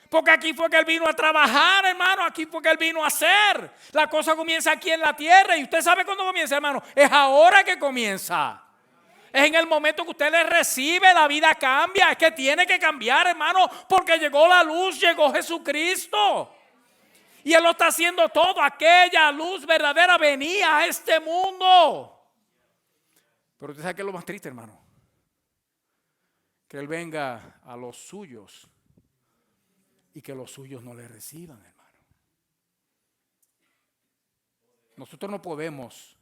Porque aquí fue que Él vino a trabajar, hermano. Aquí fue que Él vino a hacer. La cosa comienza aquí en la tierra. Y usted sabe cuándo comienza, hermano. Es ahora que comienza. Es en el momento que usted le recibe, la vida cambia. Es que tiene que cambiar, hermano, porque llegó la luz, llegó Jesucristo. Y Él lo está haciendo todo. Aquella luz verdadera venía a este mundo. Pero usted sabe que es lo más triste, hermano. Que Él venga a los suyos y que los suyos no le reciban, hermano. Nosotros no podemos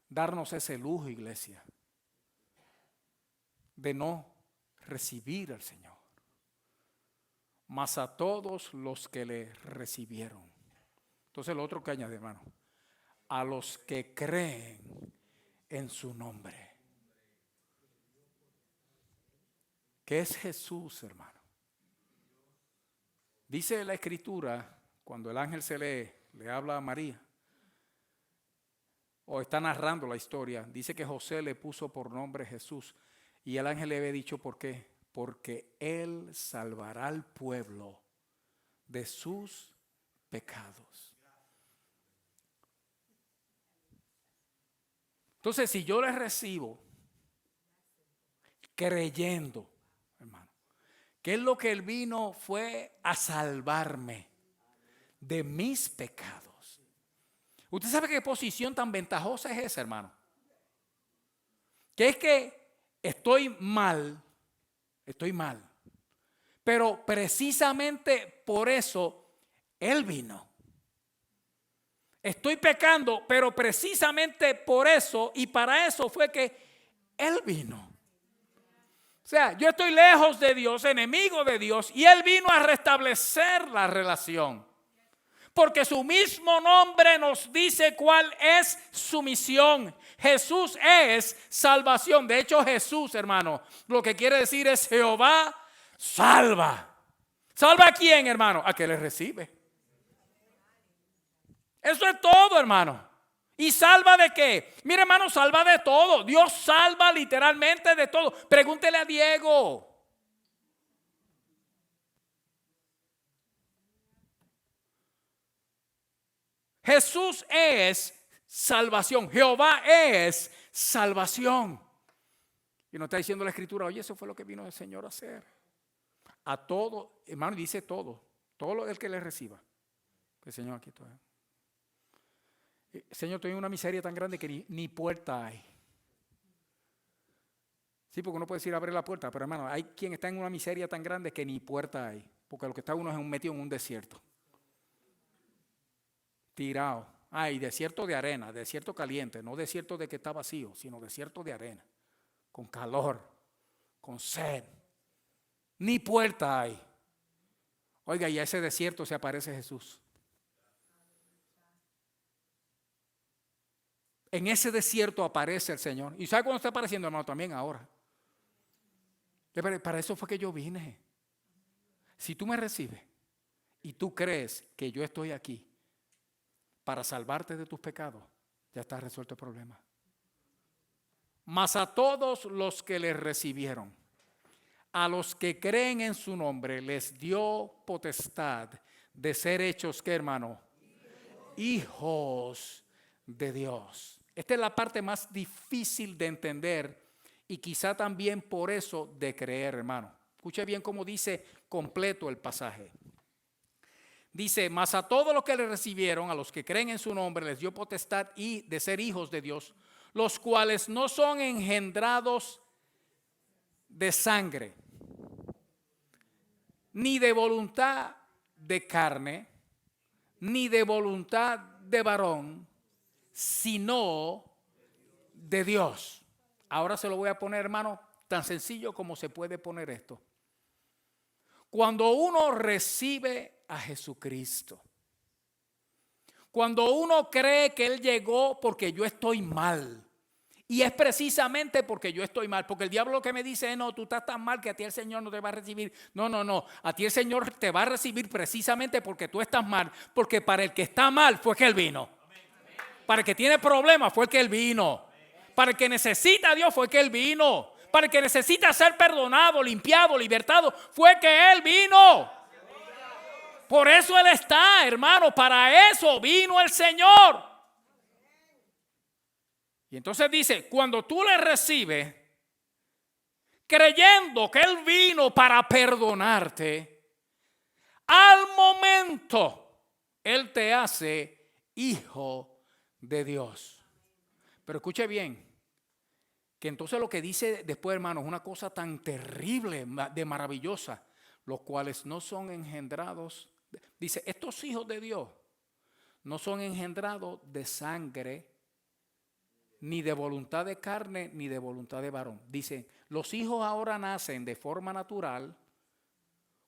darnos ese lujo, iglesia, de no recibir al Señor. Mas a todos los que le recibieron. Entonces lo otro que añade, hermano, a los que creen en su nombre. ¿Qué es Jesús, hermano? Dice la Escritura, cuando el ángel le habla a María, o está narrando la historia, dice que José le puso por nombre Jesús. Y el ángel le había dicho, ¿por qué? Porque Él salvará al pueblo de sus pecados. Entonces, si yo le recibo creyendo, hermano, que es lo que Él vino fue a salvarme de mis pecados. ¿Usted sabe qué posición tan ventajosa es esa, hermano? Que es que estoy mal, pero precisamente por eso Él vino. Estoy pecando, pero precisamente por eso y para eso fue que Él vino. O sea, yo estoy lejos de Dios, enemigo de Dios, y Él vino a restablecer la relación. Porque su mismo nombre nos dice cuál es su misión. Jesús es salvación. De hecho, Jesús, hermano, lo que quiere decir es Jehová salva. ¿Salva a quién, hermano? A que le recibe. Eso es todo, hermano. ¿Y salva de qué? Mire, hermano, salva de todo. Dios salva literalmente de todo. Pregúntele a Diego. Jesús es salvación. Jehová es salvación. Y nos está diciendo la Escritura, oye, eso fue lo que vino el Señor a hacer. A todo, hermano, dice todo. Todo el que le reciba. El Señor aquí todo. Señor, estoy en una miseria tan grande que ni puerta hay. Sí, porque uno puede decir abre la puerta, pero hermano, hay quien está en una miseria tan grande que ni puerta hay. Porque lo que está uno es metido en un desierto. Tirado. Ay, desierto de arena, desierto caliente, no desierto de que está vacío, sino desierto de arena, con calor, con sed. Ni puerta hay. Oiga, y a ese desierto se aparece Jesús. En ese desierto aparece el Señor. ¿Y sabe cuándo está apareciendo, hermano? También ahora. Para eso fue que yo vine. Si tú me recibes y tú crees que yo estoy aquí para salvarte de tus pecados, ya está resuelto el problema. Mas a todos los que le recibieron, a los que creen en su nombre, les dio potestad de ser hechos, ¿qué, hermano? Hijos de Dios. Esta es la parte más difícil de entender y quizá también por eso de creer, hermano. Escuche bien cómo dice completo el pasaje. Dice, mas a todos los que le recibieron, a los que creen en su nombre, les dio potestad y de ser hijos de Dios, los cuales no son engendrados de sangre, ni de voluntad de carne, ni de voluntad de varón, sino de Dios. Ahora se lo voy a poner, hermano, tan sencillo como se puede poner esto. Cuando uno recibe a Jesucristo, cuando uno cree que Él llegó porque yo estoy mal, y es precisamente porque yo estoy mal, porque el diablo lo que me dice es, no, tú estás tan mal que a ti el Señor no te va a recibir. No, a ti el Señor te va a recibir precisamente porque tú estás mal, porque para el que está mal fue que Él vino. Para el que tiene problemas fue que Él vino. Para el que necesita a Dios fue que Él vino. Para el que necesita ser perdonado, limpiado, libertado, fue que Él vino. Por eso Él está, hermano, para eso vino el Señor. Y entonces dice, cuando tú le recibes, creyendo que Él vino para perdonarte, al momento Él te hace hijo de Dios. Pero escuche bien, que entonces lo que dice después, hermanos, es una cosa tan terrible, de maravillosa, los cuales no son engendrados, dice, estos hijos de Dios no son engendrados de sangre, ni de voluntad de carne, ni de voluntad de varón. Dice, los hijos ahora nacen de forma natural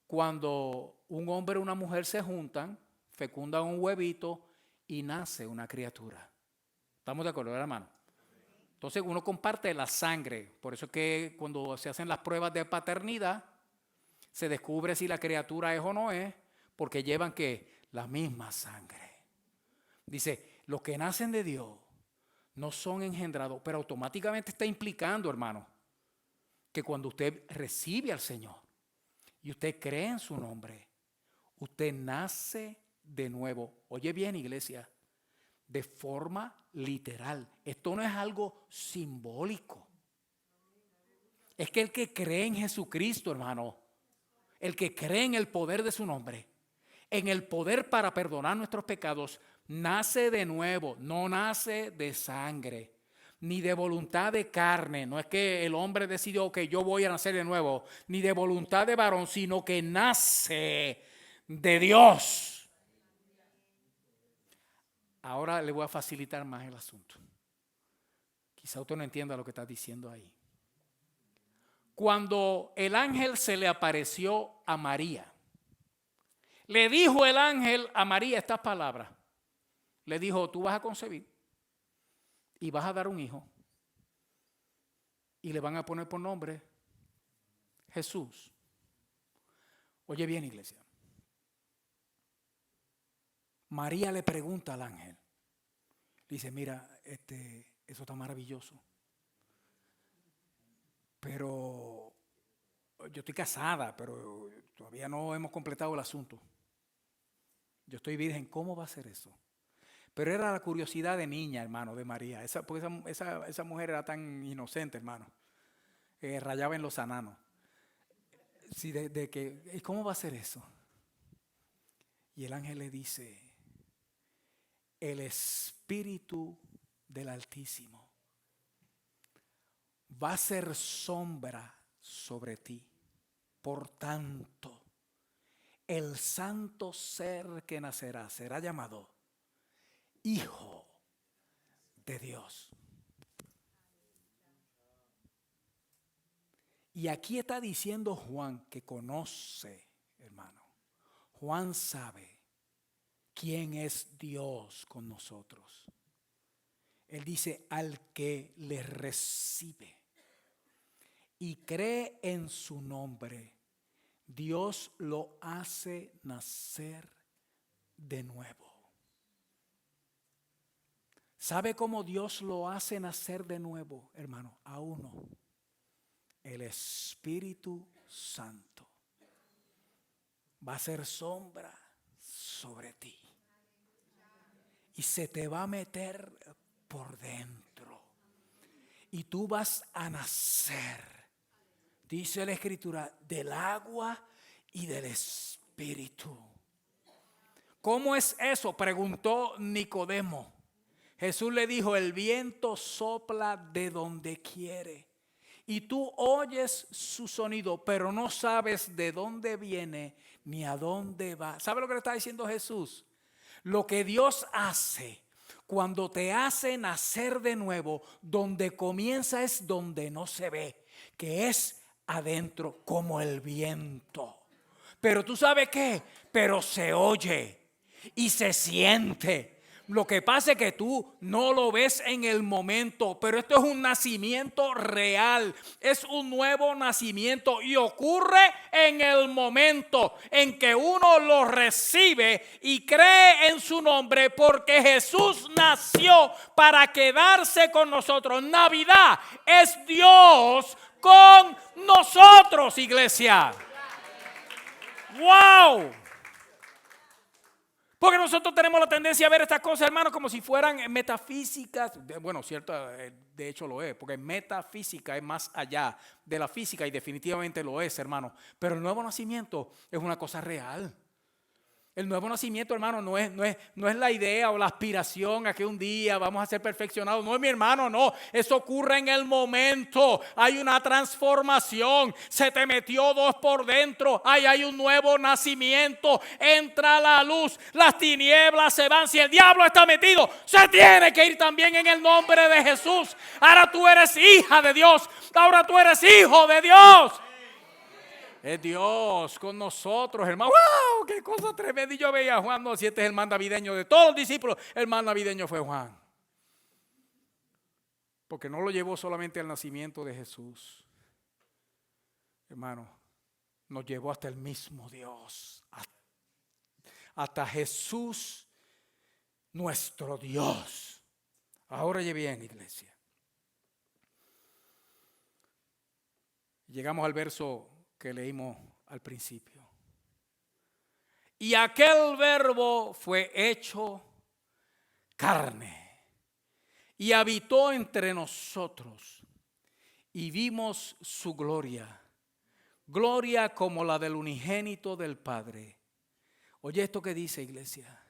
cuando un hombre y una mujer se juntan, fecundan un huevito y nace una criatura. ¿Estamos de acuerdo, hermano? Entonces uno comparte la sangre. Por eso es que cuando se hacen las pruebas de paternidad, se descubre si la criatura es o no es, porque llevan ¿qué? La misma sangre. Dice, los que nacen de Dios no son engendrados, pero automáticamente está implicando, hermano, que cuando usted recibe al Señor y usted cree en su nombre, usted nace de nuevo. Oye bien, iglesia, de forma literal. Esto no es algo simbólico. Es que el que cree en Jesucristo, hermano, el que cree en el poder de su nombre, en el poder para perdonar nuestros pecados, nace de nuevo, no nace de sangre, ni de voluntad de carne. No es que el hombre decidió que yo voy a nacer de nuevo, ni de voluntad de varón, sino que nace de Dios. Ahora le voy a facilitar más el asunto. Quizá usted no entienda lo que está diciendo ahí. Cuando el ángel se le apareció a María, le dijo el ángel a María estas palabras. Le dijo, tú vas a concebir y vas a dar un hijo y le van a poner por nombre Jesús. Oye bien, iglesia. María le pregunta al ángel. Dice, mira, eso está maravilloso. Pero yo estoy casada, pero todavía no hemos completado el asunto. Yo estoy virgen, ¿cómo va a ser eso? Pero era la curiosidad de niña, hermano, de María. Esa mujer era tan inocente, hermano. Rayaba en los ananos. Sí, de que, ¿cómo va a ser eso? Y el ángel le dice, el Espíritu del Altísimo va a ser sombra sobre ti. Por tanto, el santo ser que nacerá será llamado Hijo de Dios. Y aquí está diciendo Juan, que conoce, hermano. Juan sabe quién es Dios con nosotros. Él dice, al que le recibe y cree en su nombre, Dios lo hace nacer de nuevo. ¿Sabe cómo Dios lo hace nacer de nuevo, hermano? A uno. El Espíritu Santo va a ser sombra sobre ti. Y se te va a meter por dentro. Y tú vas a nacer, dice la Escritura, del agua y del Espíritu. ¿Cómo es eso? Preguntó Nicodemo. Jesús le dijo, el viento sopla de donde quiere y tú oyes su sonido, pero no sabes de dónde viene ni a dónde va. ¿Sabe lo que le está diciendo Jesús? Lo que Dios hace cuando te hace nacer de nuevo, donde comienza es donde no se ve, que es adentro como el viento. Pero tú sabes qué, pero se oye y se siente. Lo que pasa es que tú no lo ves en el momento, pero esto es un nacimiento real, es un nuevo nacimiento y ocurre en el momento en que uno lo recibe y cree en su nombre, porque Jesús nació para quedarse con nosotros. Navidad es Dios con nosotros, iglesia. ¡Wow! Porque nosotros tenemos la tendencia a ver estas cosas, hermanos, como si fueran metafísicas. Bueno, cierto, de hecho lo es, porque metafísica es más allá de la física y definitivamente lo es, hermano. Pero el nuevo nacimiento es una cosa real. El nuevo nacimiento, hermano, no es la idea o la aspiración a que un día vamos a ser perfeccionados. No, mi hermano, no. Eso ocurre en el momento. Hay una transformación. Se te metió dos por dentro. Hay un nuevo nacimiento. Entra la luz. Las tinieblas se van. Si el diablo está metido, se tiene que ir también en el nombre de Jesús. Ahora tú eres hija de Dios. Ahora tú eres hijo de Dios. Es Dios con nosotros, hermano. ¡Wow! ¡Qué cosa tremenda! Y yo veía a Juan, no, si este es el más navideño de todos los discípulos, el más navideño fue Juan. Porque no lo llevó solamente al nacimiento de Jesús. Hermano, nos llevó hasta el mismo Dios. Hasta Jesús, nuestro Dios. Ahora oye bien, iglesia. Llegamos al verso que leímos al principio. Y aquel verbo fue hecho carne y habitó entre nosotros y vimos su gloria, gloria como la del unigénito del Padre. Oye esto que dice, iglesia,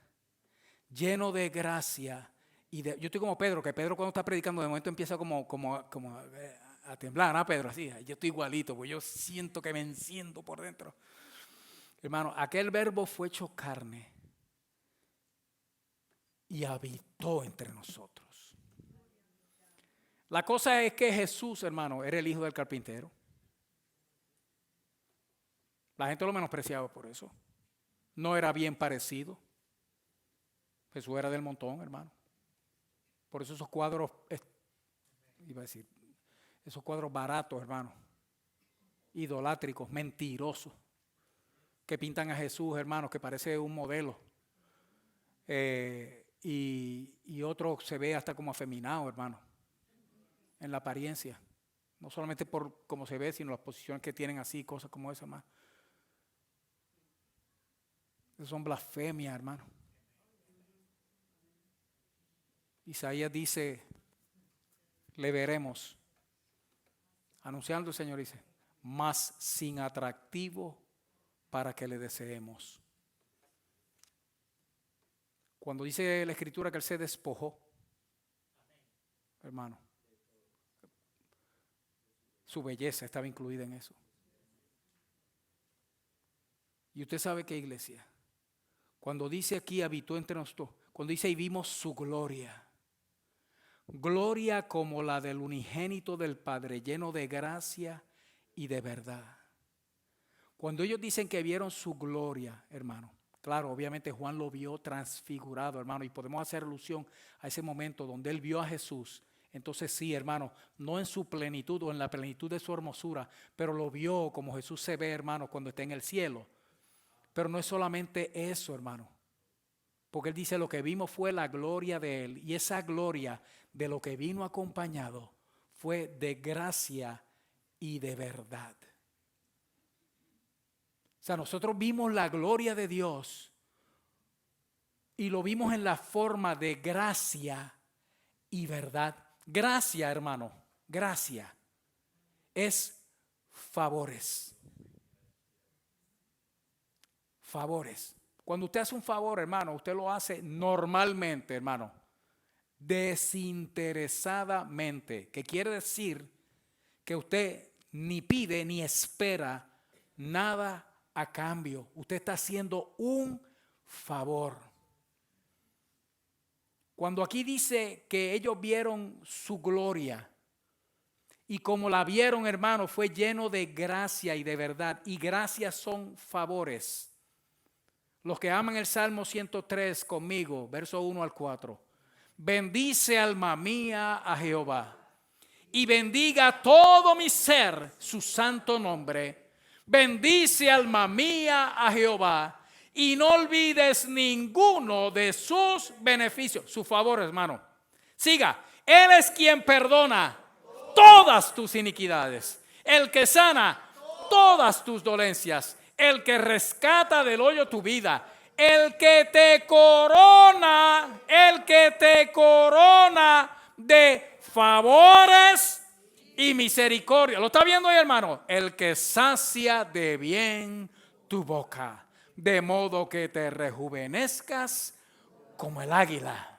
lleno de gracia y de... Yo estoy como Pedro, que Pedro cuando está predicando de momento empieza como a temblar, ¿no, Pedro? Así, yo estoy igualito, pues yo siento que me enciendo por dentro. Hermano, aquel verbo fue hecho carne y habitó entre nosotros. La cosa es que Jesús, hermano, era el hijo del carpintero. La gente lo menospreciaba por eso. No era bien parecido. Jesús era del montón, hermano. Por eso esos cuadros, esos cuadros baratos, hermano, idolátricos, mentirosos, que pintan a Jesús, hermano, que parece un modelo. Y otro se ve hasta como afeminado, hermano, en la apariencia. No solamente por cómo se ve, sino las posiciones que tienen así, cosas como esa, hermano. Esas son blasfemias, hermano. Isaías dice, le veremos, anunciando el Señor, dice, mas sin atractivo para que le deseemos. Cuando dice la Escritura que Él se despojó, hermano, su belleza estaba incluida en eso. Y usted sabe que, iglesia, cuando dice aquí habitó entre nosotros, cuando dice y vimos su gloria, gloria como la del unigénito del Padre, lleno de gracia y de verdad. Cuando ellos dicen que vieron su gloria, hermano, claro, obviamente Juan lo vio transfigurado, hermano, y podemos hacer alusión a ese momento donde él vio a Jesús. Entonces sí, hermano, no en su plenitud o en la plenitud de su hermosura, pero lo vio como Jesús se ve, hermano, cuando está en el cielo. Pero no es solamente eso, hermano, porque él dice lo que vimos fue la gloria de él, y esa gloria de lo que vino acompañado fue de gracia y de verdad. O sea, nosotros vimos la gloria de Dios y lo vimos en la forma de gracia y verdad. Gracia, hermano, gracia es favores. Favores. Cuando usted hace un favor, hermano, usted lo hace normalmente, hermano, desinteresadamente, que quiere decir que usted ni pide ni espera nada a cambio. Usted está haciendo un favor. Cuando aquí dice que ellos vieron su gloria, y como la vieron, hermano, fue lleno de gracia y de verdad. Y gracias son favores. Los que aman el Salmo 103 conmigo, verso 1 al 4. Bendice alma mía a Jehová, y bendiga todo mi ser su santo nombre. Bendice alma mía a Jehová, y no olvides ninguno de sus beneficios, su favor, hermano. Siga, Él es quien perdona todas tus iniquidades, el que sana todas tus dolencias, el que rescata del hoyo tu vida, el que te corona de favores y misericordia. ¿Lo está viendo ahí, hermano? El que sacia de bien tu boca, de modo que te rejuvenezcas como el águila.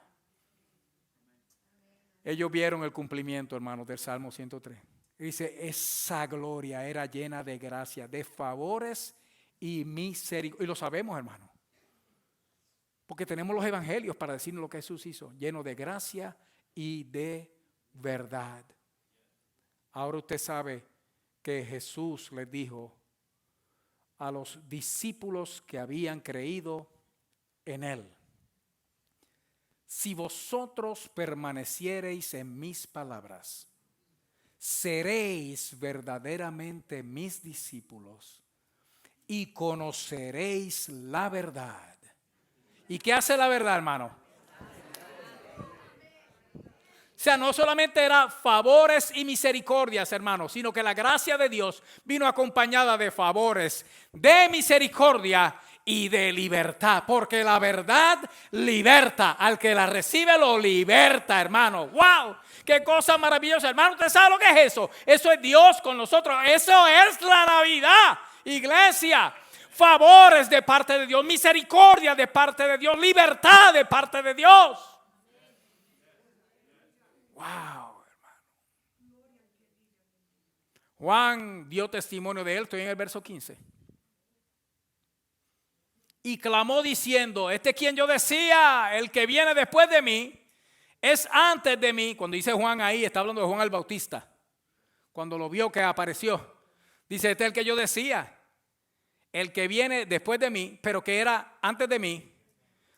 Ellos vieron el cumplimiento, hermanos, del Salmo 103. Dice, esa gloria era llena de gracia, de favores y misericordia. Y lo sabemos, hermano, porque tenemos los evangelios para decirnos lo que Jesús hizo, lleno de gracia y de verdad. Ahora usted sabe que Jesús les dijo a los discípulos que habían creído en Él: si vosotros permaneciereis en mis palabras, seréis verdaderamente mis discípulos y conoceréis la verdad. ¿Y qué hace la verdad, hermano? O sea, no solamente era favores y misericordias, hermano, sino que la gracia de Dios vino acompañada de favores, de misericordia y de libertad, porque la verdad liberta. Al que la recibe lo liberta, hermano. ¡Wow! ¡Qué cosa maravillosa, hermano! ¿Usted sabe lo que es eso? Eso es Dios con nosotros. Eso es la Navidad, iglesia. Favores de parte de Dios, misericordia de parte de Dios, libertad de parte de Dios. ¡Wow, hermano! Juan dio testimonio de él, estoy en el verso 15. Y clamó diciendo: este es quien yo decía, el que viene después de mí, es antes de mí. Cuando dice Juan ahí, está hablando de Juan el Bautista. Cuando lo vio que apareció, dice: este es el que yo decía, el que viene después de mí, pero que era antes de mí,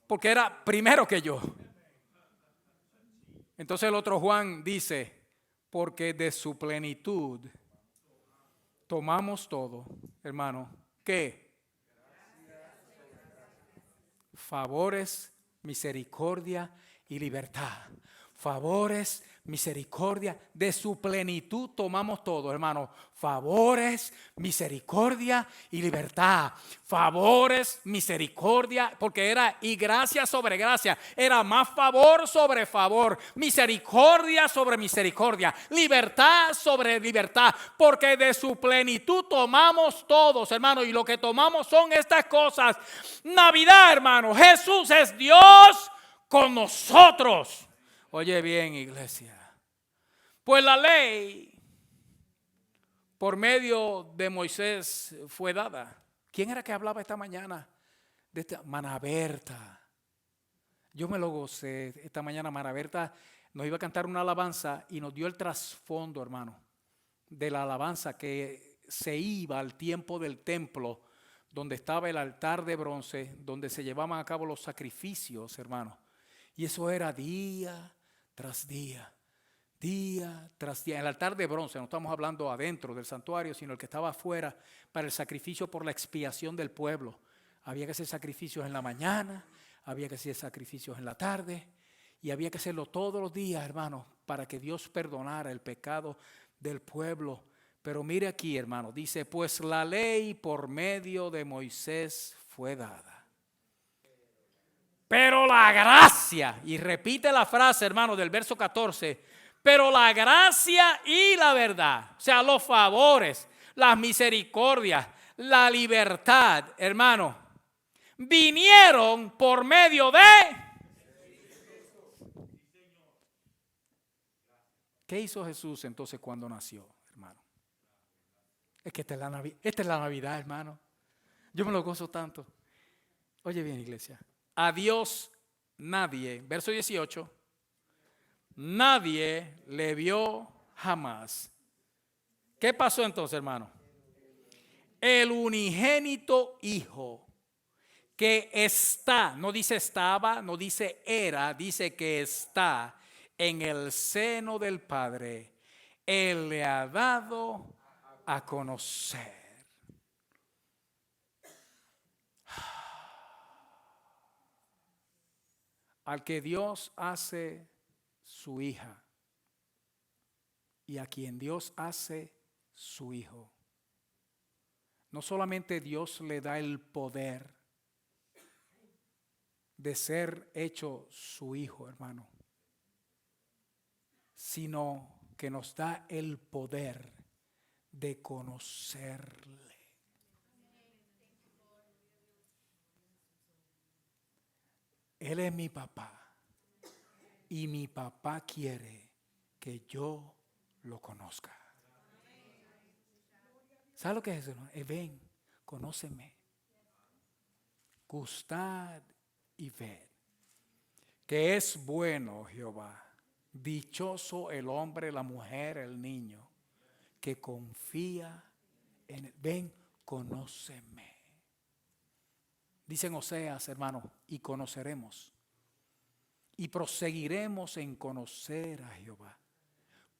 porque era primero que yo. Entonces el otro Juan dice: porque de su plenitud tomamos todo, hermano. ¿Qué? Favores, misericordia y libertad. Favores, misericordia, de su plenitud tomamos todo, hermano. Favores, misericordia y libertad. Favores, misericordia, porque era y gracia sobre gracia. Era más favor sobre favor, misericordia sobre misericordia, libertad sobre libertad, porque de su plenitud tomamos todos, hermano. Y lo que tomamos son estas cosas. Navidad, hermano. Jesús es Dios con nosotros. Oye bien, iglesia. Pues la ley por medio de Moisés fue dada. ¿Quién era que hablaba esta mañana? De esta Mana Berta. Yo me lo gocé esta mañana. Mana Berta nos iba a cantar una alabanza y nos dio el trasfondo, hermano, de la alabanza, que se iba al tiempo del templo, donde estaba el altar de bronce, donde se llevaban a cabo los sacrificios, hermano. Y eso era día tras día, día tras día. El altar de bronce, no estamos hablando adentro del santuario, sino el que estaba afuera para el sacrificio por la expiación del pueblo. Había que hacer sacrificios en la mañana, había que hacer sacrificios en la tarde, y había que hacerlo todos los días, hermano, para que Dios perdonara el pecado del pueblo. Pero mire aquí, hermano, dice: pues la ley por medio de Moisés fue dada. Pero la gracia, y repite la frase, hermano, del verso 14, pero la gracia y la verdad, o sea, los favores, las misericordias, la libertad, hermano, vinieron por medio de ¿Qué hizo Jesús entonces cuando nació, hermano? Es que esta es la Navidad, hermano. Yo me lo gozo tanto. Oye bien, iglesia. A Dios nadie, verso 18, nadie le vio jamás. ¿Qué pasó entonces, hermano? El unigénito Hijo que está, no dice estaba, no dice era, dice que está en el seno del Padre. Él le ha dado a conocer. Al que Dios hace su hija y a quien Dios hace su hijo. No solamente Dios le da el poder de ser hecho su hijo, hermano, sino que nos da el poder de conocerle. Él es mi papá y mi papá quiere que yo lo conozca. ¿Sabe lo que es eso? Ven, conóceme. Gustad y ved que es bueno Jehová. Dichoso el hombre, la mujer, el niño que confía en él. Ven, conóceme. Dicen Oseas, hermano, y conoceremos. Y proseguiremos en conocer a Jehová.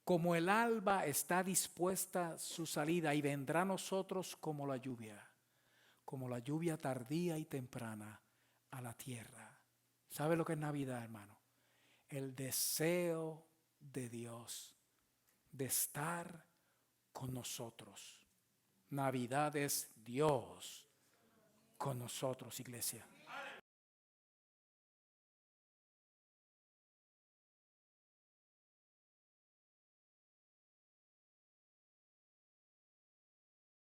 Como el alba está dispuesta su salida y vendrá a nosotros como la lluvia tardía y temprana a la tierra. ¿Sabe lo que es Navidad, hermano? El deseo de Dios de estar con nosotros. Navidad es Dios con nosotros, iglesia.